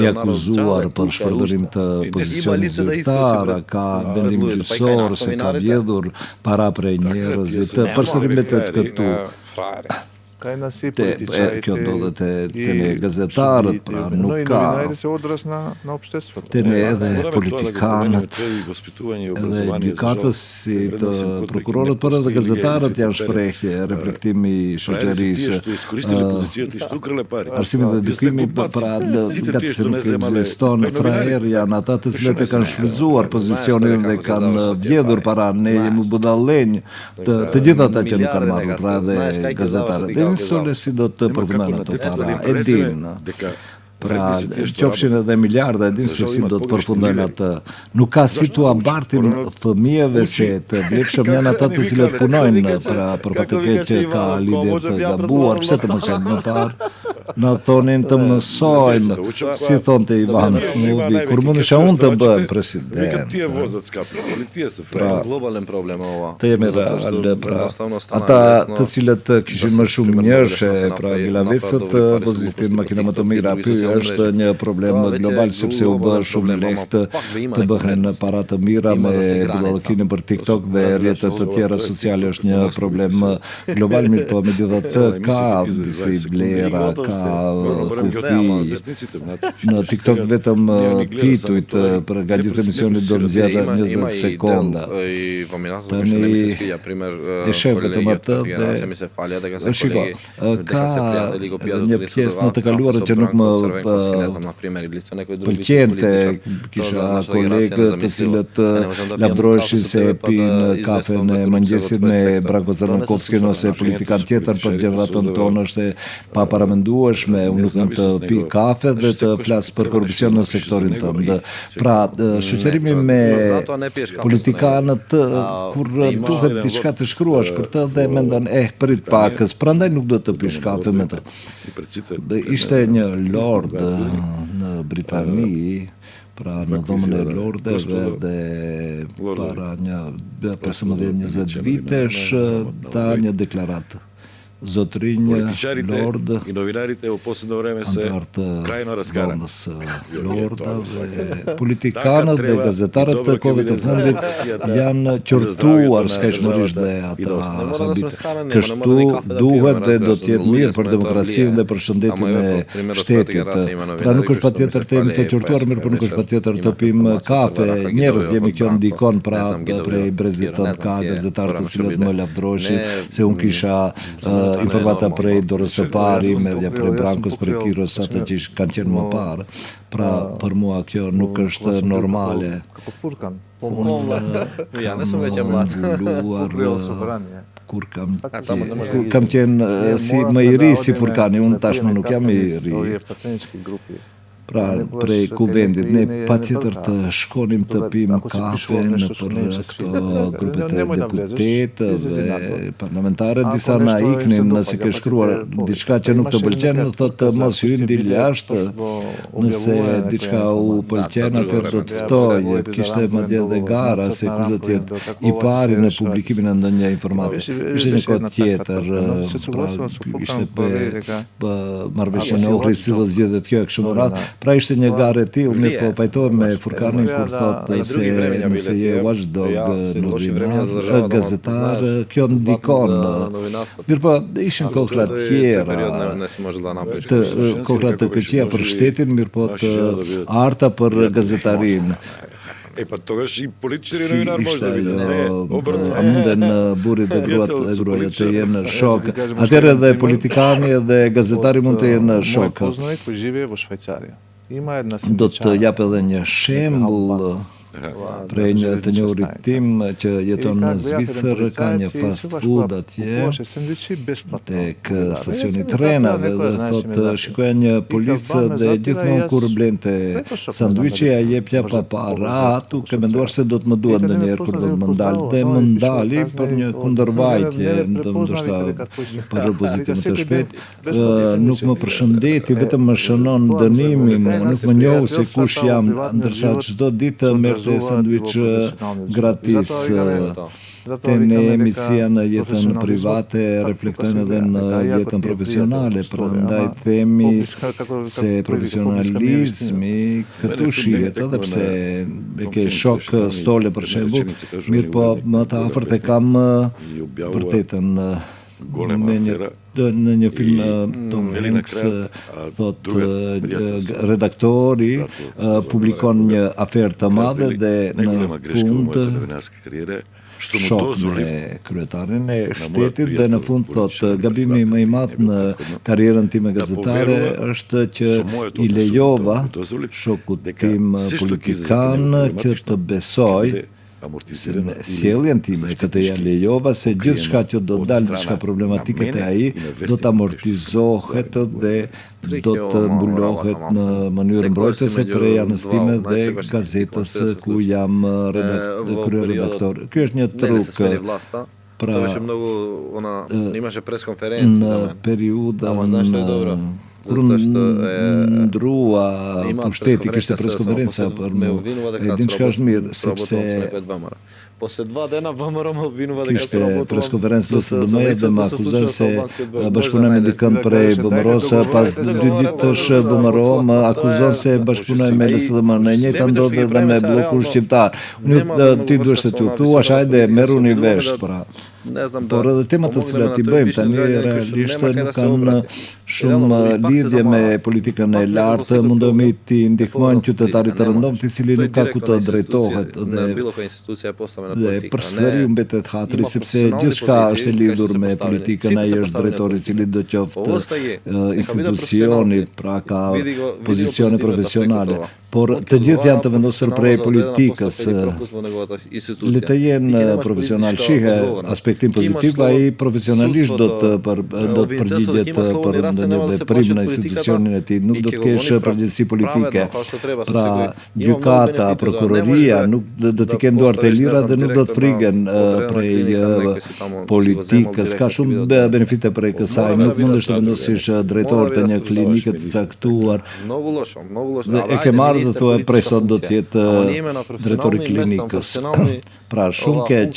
Speaker 3: i akuzuar për shpërdorim të pozicionit zyrtar, ka vendim gjyqësor, se ka vjedhur para prej njerëzit, përsëri mbetet këtu. Kjo ndodhet te ne gazetarët, pra nuk ka. Te ne edhe politikanët, edhe gjykatësit, prokurorët, por edhe gazetarët janë shprehje, reflektimi i shoqërisë. Arsimi dhe edukimi, pra gati se nuk ekziston frajer, janë ata të cilët e kanë shfrytzuar pozicionin dhe kanë vjedhur para, ne jemi budallënj, të gjithë ata që nuk kanë marrur, pra dhe gazetarët. Sole si do të përfundojnë ato para, e din. Pra, qofshin edhe miliarda, e din se si do të përfundojnë atë. Nuk ka si tu abartim fëmijëve se të vlefshëm janë ata të cilët punojnë, pra për fatë që ka lidhje të gabuar, pse të mësojnë më parë, në thonin të mësojnë, si thonë të Ivan Mubi, kur mundesha unë të bëhem president. Pra, të jemi real, pra, ata të cilët kishin më shumë njërshe, pra Milavecët vozistin makina më të mira, është një problem global, sepse u bë shumë lehtë të bëhen para të mira me budallëkinë për TikTok dhe rrjetet të tjera sociale, është një problem global, mirë po megjithatë ka disi vlera, ka kufi. Në TikTok vetëm titujt për nga gjithë emisionit do të nxjerrë 20 sekonda. Tani e shef vetëm atë dhe shiko, ka një pjesë në të kaluarën që nuk më pëlqente, kisha kolegë të cilët lavdroheshin se pinë kafen e mëngjesit me Branko Crnkovskij ose politikan tjetër, për gjeneratën tonë është e paparamendueshme, unë nuk mund të pi kafe dhe të flas për korrupsion në sektorin tënd. Pra, shoqërimi me politikanët kur duhet diçka të shkruash për të dhe mendon prit pakës, prandaj nuk do të pish kafe me të. Ishte një lord në Britani, pra në dhomën e lordeve dhe para një 15-20 vitesh ta një deklaratë. Zotrinj, lord, antartë dhomës lordave, politikanët dhe gazetarët të kohëve të fundit janë qortuar skajshmërisht dhe ata habit. Kështu duhet dhe do t'jetë mirë për demokracinë dhe për shëndetin e shtetit. Pra nuk është patjetër të jemi të qortuar, mirë, por nuk është patjetër të pim kafe. Njerëz jemi, kjo ndikon, pra prej brezit tënd ka gazetarë të cilët më lavdroheshin, se unë kisha informata prej dorës së pari, medja prej Brankos, prej Kiros, ata që kanë qenë më parë. Pra, për mua kjo nuk është normale. Kur kam qenë si më i ri si Furkani, unë tashmë nuk jam i ri. Pra, prej kuvendit, ne patjetër të shkonim të pim kafe në për këto grupet e deputetëve, parlamentare, disa na iknin nëse ke shkruar diçka që nuk të pëlqen, thotë mos hyj dil jashtë, nëse diçka u pëlqen atëherë do të ftoj, kishte madje edhe gara se kush do të jetë i pari në publikimin e ndonjë informate. Ishte një kohë tjetër, pra ishte marrëveshjen e Ohrit, si do zgjedhet kjo e kështu me radhë. Pra ishte një garë e tillë, ne po pajtohem me Furkanin kur thotë se nëse je watchdog novinar, gazetar, kjo ndikon. Mirë po, ishin kohra tjera, kohra të këqija për shtetin, mirë po të arta për gazetarin. Si ishte a munden burit dhe gruaja të jenë në shok, atëherë edhe politikani dhe gazetari mund të jenë në shok. Do të jap edhe një shembull prej një të njohurit tim që jeton në Zvicër ka një fast food atje tek stacioni trenave dhe thotë shikoja një policë dhe gjithmonë kur blente sanduiçi ja jepja pa para, duke menduar se do të më duhet ndonjëherë kur do të më ndal dhe më ndali për një kundërvajtje, ndoshta për opozitim të shpejt, nuk më përshëndeti, vetëm më shënon dënimin, nuk më njohu se kush jam, ndërsa çdo ditë merrte sanduiç gratis. Temi si janë në jetën private, reflektojnë edhe në jetën profesionale, prandaj themi se profesionalizmi këtu shihet, edhe pse e ke shok Stole për shembull, mirë po më të afërt e kam vërtetën në një film Tom Hanks thot redaktori publikon një aferë të madhe dhe në fund shok me kryetarin e shtetit dhe në fund thot gabimi më i madh në karrierën time gazetare është që i lejova shokut tim politikan që të besoj se me sjelljen time këtë ja lejova se gjithçka që do dalë diçka problematike te ai do të amortizohet dhe do të mbulohet në mënyrë mbrojtëse prej anës time dhe gazetës ku jam kryeredaktor. Ky është një truk. Pra, në periudën kur ndrua pushteti kishte preskonferenca për mu, e din çka është mirë, sepse kishte preskonferencë LSDM-ja dhe më akuzoi se bashkëpunoj me dikën prej VMRO-s, pas 2 ditësh VMRO më akuzon se bashkëpunoj me LSDM-n. E njëjta ndodhi edhe me bllokun shqiptar. Unë ti duhesh të t'u thuash, hajde merruni vesh, pra. Por edhe temat të cilat i bëjmë tani realisht nuk kanë shumë lidhje me politikën e lartë, mundohemi t'i ndihmojmë qytetarit të rëndomit i cili nuk ka ku të drejtohet dhe përsëri u mbetet hatri sepse gjithçka është e lidhur me politikën, ai është drejtori i cili do qoftë institucioni, pra ka pozicione profesionale. Por të gjithë janë të vendosur prej politikës. Le të jenë profesional, shihe aspektin pozitiv, ai profesionalisht do të përgjigjet për ndonjë veprim në institucionin e tij, nuk do të kesh përgjegjësi politike. Pra, gjykata, prokuroria nuk do t'i kenë duart e lira dhe nuk do të frigen prej politikës. Ka shumë benefite prej kësaj, nuk mundesh të vendosësh drejtor të një klinike të caktuar. Dhe e ke marrë dhe thua prej sot do të jetë drejtori klinikës. Pra shumë keq.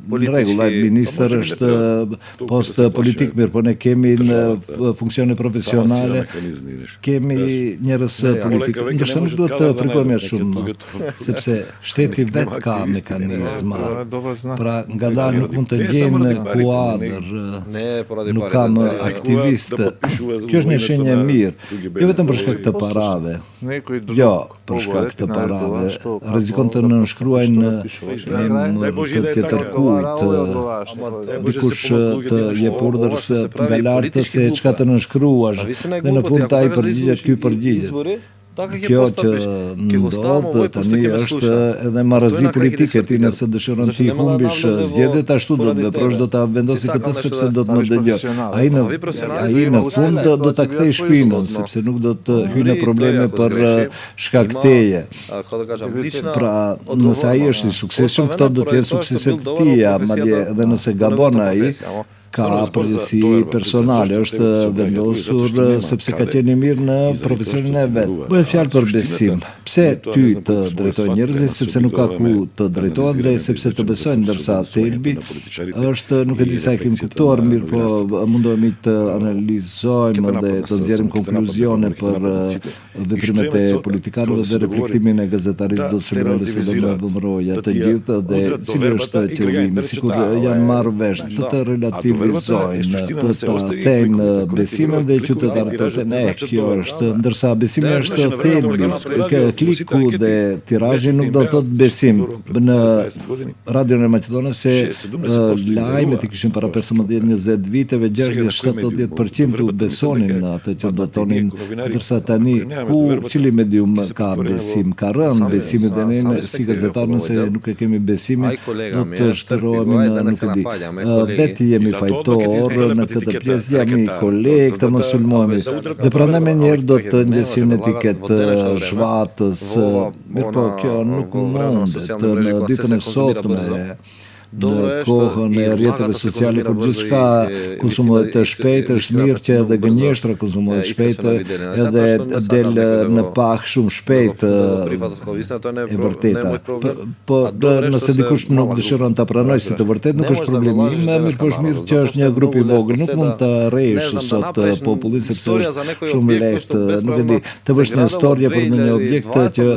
Speaker 3: Në rregull, ai ministër është post politik, mirë, po ne kemi në funksione profesionale, kemi njerëz politik. Ndoshta nuk duhet të frikohemi shumë, sepse shteti vetë ka mekanizma. Pra, ngadalë nuk mund të gjejnë kuadër, nuk kam aktivist. Kjo është një shenjë e mirë, jo vetëm për shkak të parave. Jo, për shkak të parave. Rrezikon të nënshkruajnë të tjetër dikush të jep urdhër nga lartë se çka të nënshkruash dhe në fund ai përgjigjet, ky përgjigjet. Kjo që ndodh tani është edhe marrëzi politike, ti nëse dëshiron ti humbish zgjedhjet ashtu do të veprosh, do ta vendosi këtë sepse do të më dëgjoj. Ai në fund do ta kthej shpinën sepse nuk do të hyjë në probleme për shkak teje. Pra, nëse ai është i suksesshëm, këto do të jenë sukseset të tija, madje edhe nëse gabon ai, ka përgjegjësi personale, është vendosur sepse ka qenë i mirë në profesionin e vet. Bëhet fjalë për besim. Pse ty të drejtojnë njerëzit, sepse nuk ka ku të drejtohen dhe sepse të besojnë, ndërsa thelbi është, nuk e di sa e kemi kuptuar, mirë po mundohemi të analizojmë dhe të nxjerrim konkluzione për veprimet e politikanëve dhe reflektimin e gazetarisë do të shërbejë se do VMRO-ja të gjithë dhe cili është qëllimi, sikur janë marrë vesh të relative normalizojnë të thejnë besimin dhe qytetarët të thënë kjo është, ndërsa besimi është thelbi, kliku dhe tirazhi nuk do të thotë besim. Në radion e Maqedonisë se lajmet i kishin para 15-20 viteve 60-70% u besonin atë që do tonin, ndërsa tani cili medium ka besim, ka rënë besimi dhe ne si gazetar nëse nuk e kemi besimin do të shtrohemi në nuk e di. Vetë jemi fajtor në këtë pjesë, jemi kolegë të mos sulmohemi. Dhe prandaj me njerë do të ngjesim në etiketë zhvatës, mirë po kjo nuk mundet në ditën e sotme. Në kohën e rrjeteve sociale kur gjithçka konsumohet të shpejt, është mirë që edhe gënjeshtra konsumohet shpejt edhe del në pak shumë shpejt e vërteta. Po nëse dikush nuk dëshiron ta pranojë si të vërtet nuk është problemi im, mirë po është mirë që është një grup i vogël, nuk mund të rresh sot popullin sepse është shumë lehtë, nuk e di. Të bësh një historie për një objekt që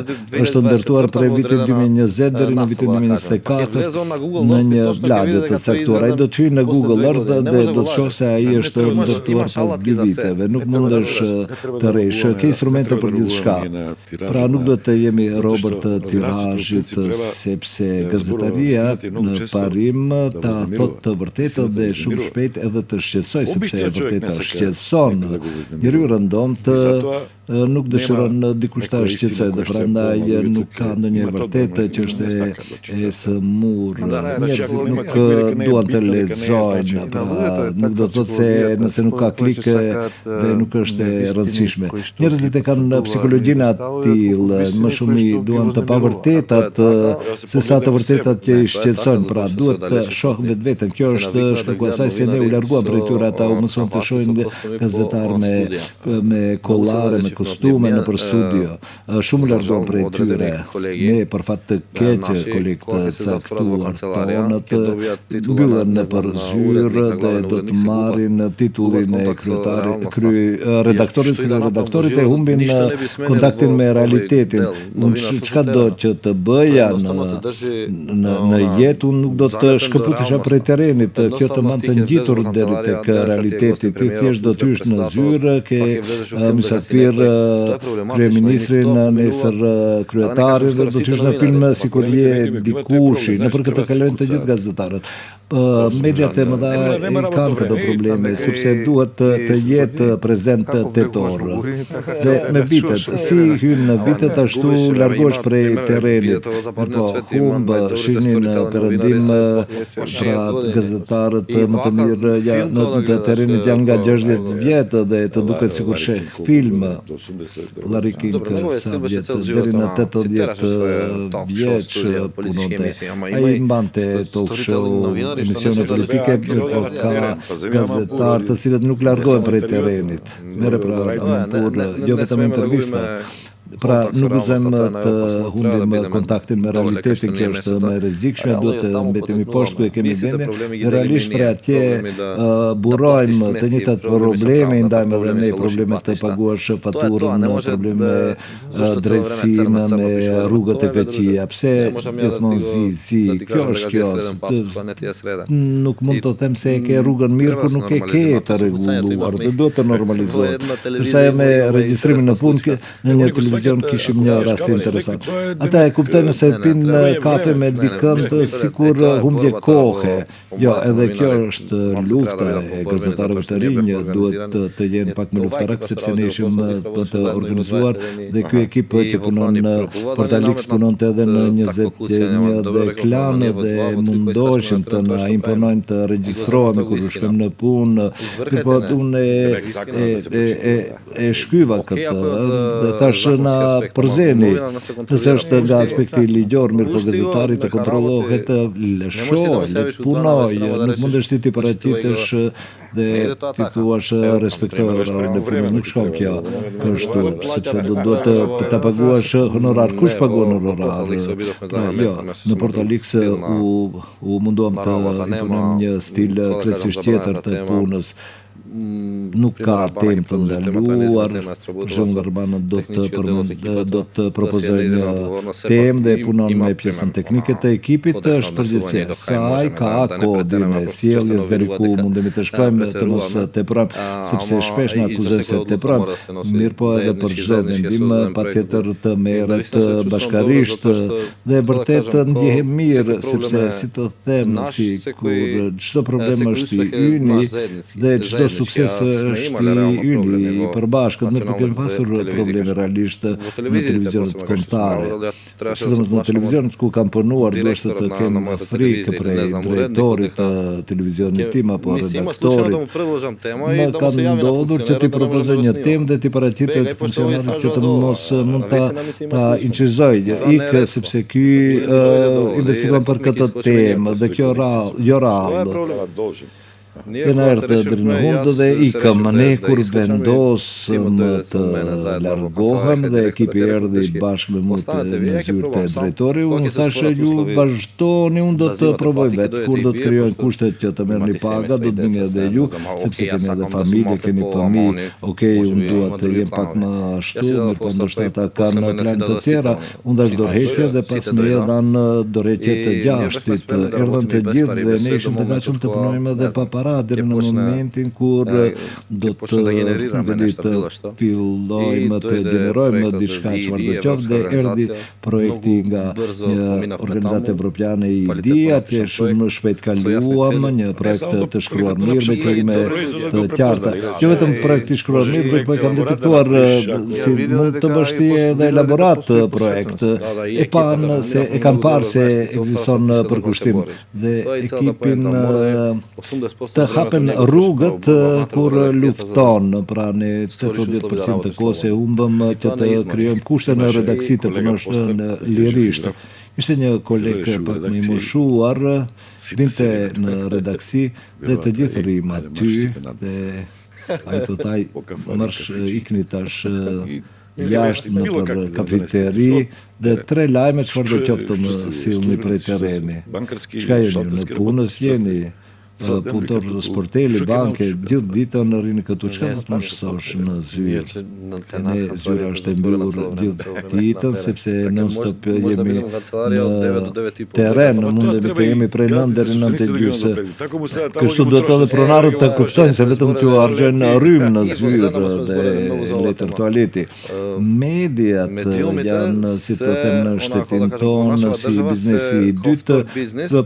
Speaker 3: është ndërtuar prej vitit 2020 deri në vitin 2024 në një bladje të caktuar. Ai do të hyjë në Google Earth dhe do të shohë se ai është ndërtuar pas 2 viteve. Nuk mundesh të rresh, ke instrumente për gjithçka. Pra nuk do të jemi robër të tirazhit sepse gazetaria në parim ta thotë të vërtetën dhe shumë shpejt edhe të shqetësoj sepse e vërteta shqetëson. Njeriu rëndomt nuk dëshiron dikush ta shqetësojë dhe prandaj nuk ka ndonjë vërtetë që është e smur. Njerëzit nuk duan të lexojnë, nuk do të thotë se nëse nuk ka klik dhe nuk është e rëndësishme. Njerëzit e kanë psikologjinë atillë, më shumë i duan të pavërtetat se sa të vërtetat që i shqetësojnë. Pra duhet të shohim vetveten. Kjo është shkaku asaj se ne u larguam prej tyre, ata u mësuan të shohin gazetar me kollare, me kostume në për studio. Shumë largon prej tyre. Ne për fat të keq kolegë të caktuar tonët mbyllen në për zyrë dhe do të marrin titullin e redaktorit e humbin kontaktin me realitetin. Unë çka do që të bëja në jetë, unë nuk do të shkëputesha prej terrenit. Kjo të mban të ngjitur deri tek realiteti. Ti thjesht do të hysh në zyrë, ke mysafir kryeministrin, nesër kryetarin dhe do të hysh në film sikur je dikushi. Nëpër këtë kalojnë të gjithë gazetarët. Mediat e mëdha kanë këto probleme sepse duhet të jetë prezent tetor. Dhe me vitet, si hyn në vitet ashtu largohesh prej terrenit. Po humb shinin perëndim pra gazetarët më të mirë në terrenit janë nga 60 vjet dhe të duket sikur sheh film. Larry King sa vjet deri në 80 vjeç punonte. Ai mbante talk show, emisione politike, po ka gazetar të cilët nuk largohen prej terrenit. Merre pra jo vetëm intervista. Pra nuk gëzojmë të humbim kontaktin me realitetin, kjo është më e rrezikshme, duhet të mbetemi poshtë ku e kemi vendin, dhe realisht për atje burojmë të njëjtat probleme, ndajmë edhe ne probleme të paguash faturën, probleme me drejtësinë, me rrugët e këqija. Pse gjithmonë zi, kjo është kjo. Nuk mund të them se e ke rrugën mirë kur nuk e ke të rregulluar, dhe duhet të normalizohet. Përsa me regjistrimin në punë në një televizion kishim një rast interesant. Ata e kuptojnë se pinë kafe me dikënd sikur humbje kohe. Jo, edhe kjo është lufta e gazetarëve të rinj, duhet të jenë pak më luftarak sepse ne ishim të organizuar dhe ky ekip që punon në Portalix punonte edhe në 21 dhe klan dhe mundoheshin të na imponojnë të regjistrohemi kur shkojmë në punë. Po unë e shkyva këtë dhe thash na përzeni, nëse është nga aspekti ligjor, mirë po gazetari të kontrollohet, lëshoj, le të punoj, nuk mundesh ti paraqitesh dhe ti thuash respektoj orarin e punës, nuk shkon kjo kështu, sepse duhet të paguash honorar. Kush paguan honorar? Jo, në Portalix u munduam të imponojmë një stil krejtësisht tjetër të punës. nu ca tem të ndaluar, për shumë nga Urbana do të propozojnë temë dhe punon me pjesën teknike të ekipit, është përgjithësia e saj, ka kodin e sjelljes deri ku mundemi të shkojmë, të mos teprojmë, sepse shpesh na akuzojnë se teprojmë, mirë po edhe për çdo vendim patjetër të merret bashkarisht dhe vërtet ndjehem mirë, sepse si të them, si kur çdo problem është i yni dhe çdo sukses është i yni i përbashkët, ne kemi pasur probleme realisht në televizionet kombëtare. Sidomos në televizionet ku kam punuar, duhet të kem frikë prej drejtorit të televizionit tim apo redaktorit. Më ka ndodhur që ti propozoj një temë dhe ti paraqitet funksionarit që të mos mund ta incizoj ikë, sepse ky investigon për këtë temë dhe kjo jo rallë. E në ertë deri në hundë dhe ikëm, ne kur vendosëm të largohem dhe ekipi erdhi bashkë me mua në zyrë të drejtori, unë thashë ju vazhdoni, unë do të provoj vetë, kur do të krijojnë kushtet që të merrni paga, do të vini edhe ju, sepse kemi edhe familje, kemi fëmijë, okej, unë dua të jem pak më ashtu, mirë po ndoshta ata kanë plan të tjera, unë dash dorëheqje dhe pas më erdhan dorëheqje të 6-it, erdhën të gjithë dhe ne ishim të gatshëm të punojmë edhe pa para deri në momentin kur do të fillojmë të gjenerojmë diçka çfarë do qoftë dhe erdhi projekti nga një organizatë evropiane i IDEA, atje shumë shpejt kaluam, një projekt të shkruar mirë me qëllime të qarta. Jo vetëm projekt i shkruar mirë, por kanë detektuar si mund të bësh ti edhe elaborat projekt. E kanë parë se ekziston përkushtim dhe ekipin të hapen rrugët kur lufton, pra ne 80% të kohës e humbëm që të krijojmë kushte në redaksi të punosh në lirisht. Ishte një koleg pak më i moshuar, vinte në redaksi dhe të gjithë rrim aty dhe ai thotai marsh ikni tash jashtë në për kafeteri dhe 3 lajme çfarë do qoftë më sillni prej terreni. Çka jeni në punës jeni? Punëtor sporteli, banke, gjithë ditën rini këtu, çka do të më shësosh në zyrë? Ne zyra është e mbyllur gjithë ditën, sepse non-stop jemi në terren, mundemi të jemi prej 9 deri 9:30. Kështu duhet edhe pronarët të kuptojnë se vetëm t'ju harxojnë rrymë në zyrë dhe letër tualeti. Mediat janë, si të them, në shtetin tonë, si biznesi i dytë,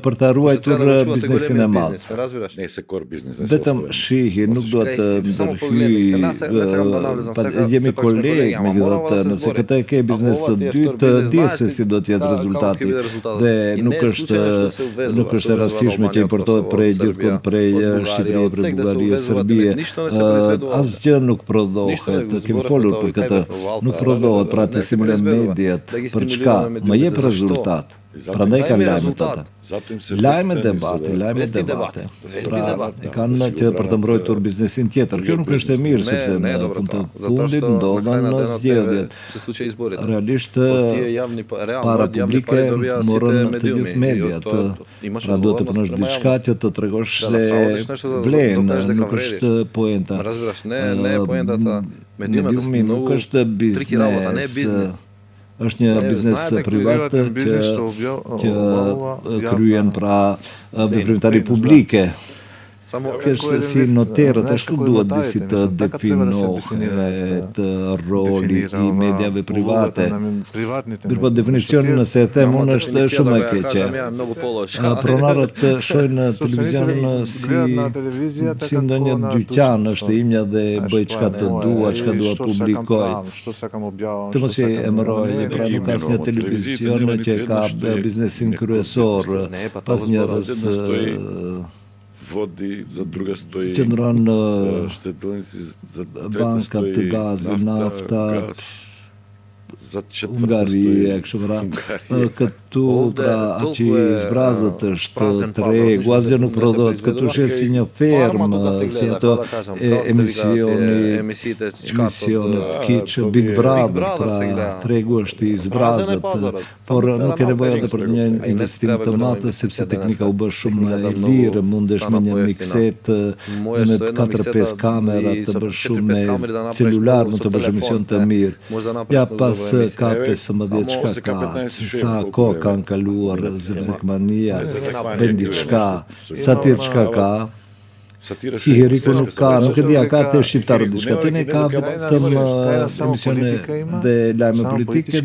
Speaker 3: për të ruajtur biznesin e madh. Vetëm shihi, nuk do të ndërhyj, jemi kolegë me gjithatë, nëse këtë e ke biznes të dytë, dihet se si do të jetë rezultati dhe nuk është e rastishme që importohet prej gjithkund prej Shqipërisë, prej Bullgarisë, Serbie, asgjë nuk prodhohet, kemi folur për këtë, nuk prodhohet, pra të stimulojnë mediat, për çka? Më jep rezultat. Prandaj kanë lajmet ata. Lajme debate. Pra, kanë që për të mbrojtur biznesin tjetër. Kjo nuk është e mirë, sepse në fund të fundit ndodhen zgjedhjet. Realisht, para publike morën të gjithë mediat. Pra duhet të punosh diçka që të tregosh se vlen, nuk është poenta. Mediumi nuk është biznes. Është një biznes privat që kryen pra veprimtari publike. Kështë si noterët, ashtu duhet disi të definohet roli i mediave private. Mirë po definicionin nëse e them unë është shumë e keqe. Pronarët shojnë televizion si ndonjë dyqan, është imja dhe bëj çka të dua, çka dua publikoj. Të mos i emëroj, pra nuk ka asnjë televizion që ka biznesin kryesor, pas njerëz qëndron bankat të gazit, nafta, Ungaria, kështu me radhë. tu që zbrazët është tregu, asgjë nuk prodhohet, këtu shes si një fermë, si ato emisionet kiç Big Brother, pra tregu është i zbrazët, por nuk e nevoja dhe për një investim të madh, sepse teknika u bë shumë e lirë, mundesh me një mikset, me 4-5 kamera të bësh shumë me celular, mund të bësh emision të mirë. Ja pas ka 15 çka ka, sa kohë kanë kaluar Zëvendëkmania, bën diçka, satir çka ka. Hiheriku nuk ka, nuk e dia, ka të shqiptarë diçka, të ne ka vetëm emisione dhe lajme politike,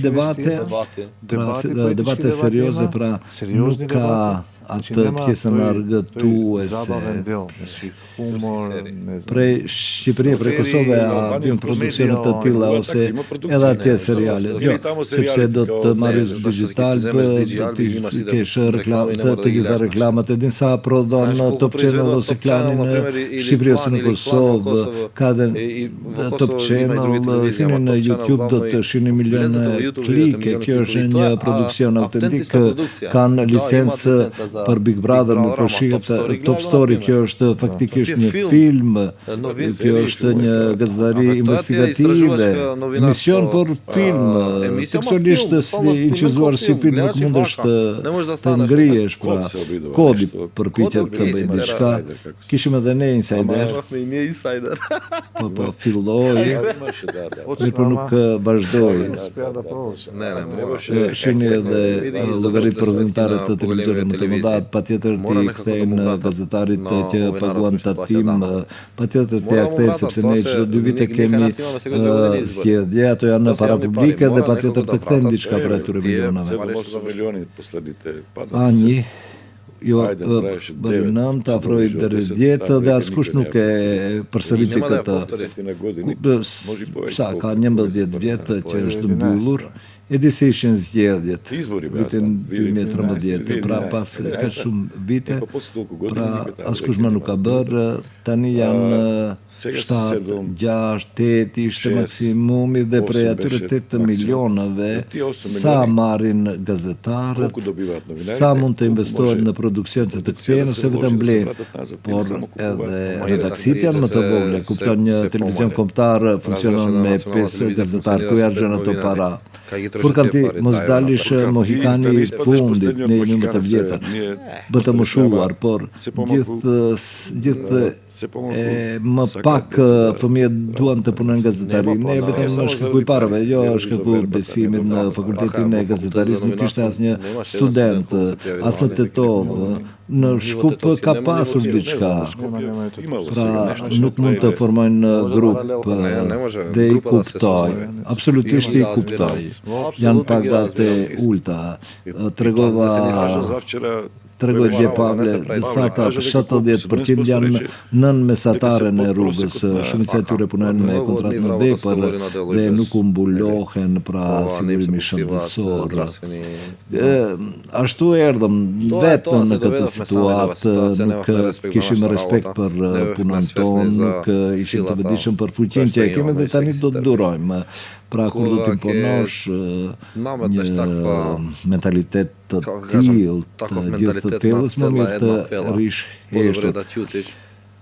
Speaker 3: debate serioze, pra nuk ka atë pjesën argëtuese. Prej Shqipëri, prej Kosove, a vim produksionet të tilla, ose edhe atje seriale. Jo, sepse do të marrësh digital, do të kesh të gjitha reklamat, e din sa prodhon Top Channel ose Klanin në Shqipëri ose në Kosovë, ka dhe Top Channel, hini në YouTube do të shihni milione klike, kjo është një produksion autentik, kanë licencë për Big Brother, nuk përshihet Top Story, kjo është faktikisht një film, kjo është një gazetari investigative, emision për film, tekstualisht i inqizuar si film, nuk mundesh të ngrihesh, pra kodi përpiqet të bëjë diçka. Kishim edhe ne insider. Po filloi, por nuk vazhdoi. Shihni edhe llogaritë provimtare të televizionit më të mëdha, patjetër ti kthejnë gazetarit që paguan tatim, patjetër ti kthejnë, sepse ne çdo 2 vite kemi zgjedhje, ato janë para publike dhe patjetër të kthejnë diçka për atyre milionave. Ani, jo, bëri 9, afroi deri 10 dhe askush nuk e përsëriti këtë. Sa ka 11 vjet që është mbyllur. E di se ishin zgjedhjet, vitin 2013, pra pas ka shumë vite, pra askush më nuk ka bërë, tani janë 7, 6, 8, ishte maksimumi dhe prej atyre 8 milionave, sa marrin gazetarët, sa mund të investohet në produksion të kthehen ose vetëm blenë, por edhe redaksit janë më të vogla, kupton një televizion kombëtar funksionon me 5 gazetarë, ku janë ato para. Furkan ti mos dalish mohikani i fundit në një më të vjetër, bëtë më shuar, por gjithë më pak fëmijët duan të punojnë gazetari. Ne vetëm në shkëpuj parave, jo shkëpuj besimit në fakultetin e gazetarisë, nuk ishte asnjë student, as në Tetov, në Shkup ka pasur diçka, pra nuk mund të formojnë grup dhe i kuptoj, absolutisht i kuptoj, janë pagat e ulta, Tregoj dje Pavle, sa 70% janë nën mesatare në rrugës, shumica e tyre punojnë me kontratë në vepër dhe nuk u mbulohen pra sigurimi shëndetësor. Ashtu erdhëm vetë në këtë situatë, nuk kishim respekt për punën tonë, nuk ishim të vetëdijshëm për fuqinë që e kemi dhe tani do të durojmë. Pra kur do të imponosh një mentalitet të tillë, të gjithë të thellës, më mirë të rish heshtët.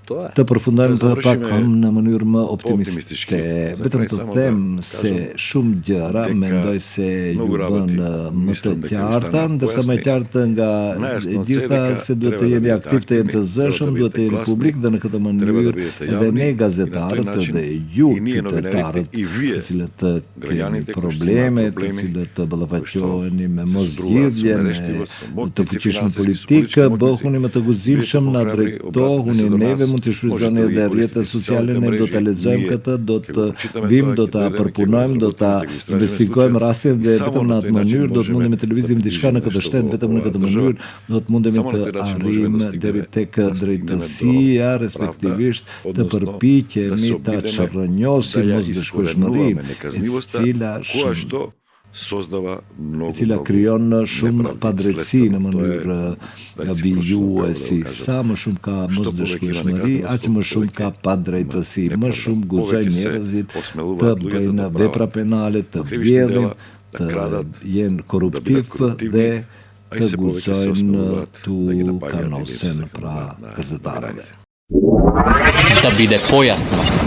Speaker 3: Të përfundojmë për pak në mënyrë më optimiste. Vetëm të them se shumë gjëra mendoj se ju bën më të qarta, ndërsa më qartë nga e gjitha se duhet të jeni aktiv, të jeni të zëshëm, duhet të jeni publik dhe në këtë mënyrë edhe ne gazetarët dhe ju qytetarët, të cilët keni probleme, të cilët të ballafaqoheni me mosgjidhje, me të fuqishëm politikë, bëhuni më të guximshëm, na drejtohuni neve, mund të shfrytëzoni edhe rrjetet sociale, ne do ta lexojmë këtë, do të vim, do ta përpunojmë, do ta investigojmë rastin dhe vetëm në atë mënyrë do të mundemi të lëvizim diçka në këtë shtet, vetëm në këtë mënyrë do të mundemi të arrijmë deri tek drejtësia, respektivisht të përpiqemi ta çrrënjosim mosbeshkueshmërinë, e cila krijon shumë padrejtësi në mënyrë vijuesi. Sa më shumë ka mosbeshkueshmëri, aq më shumë ka padrejtësi, më shumë guxojnë njerëzit të bëjnë vepra penale, të vjedhin, jen korruptiv dhe të guxojnë tu kanosen pra gazetarëve.
Speaker 1: Da bide pojasno.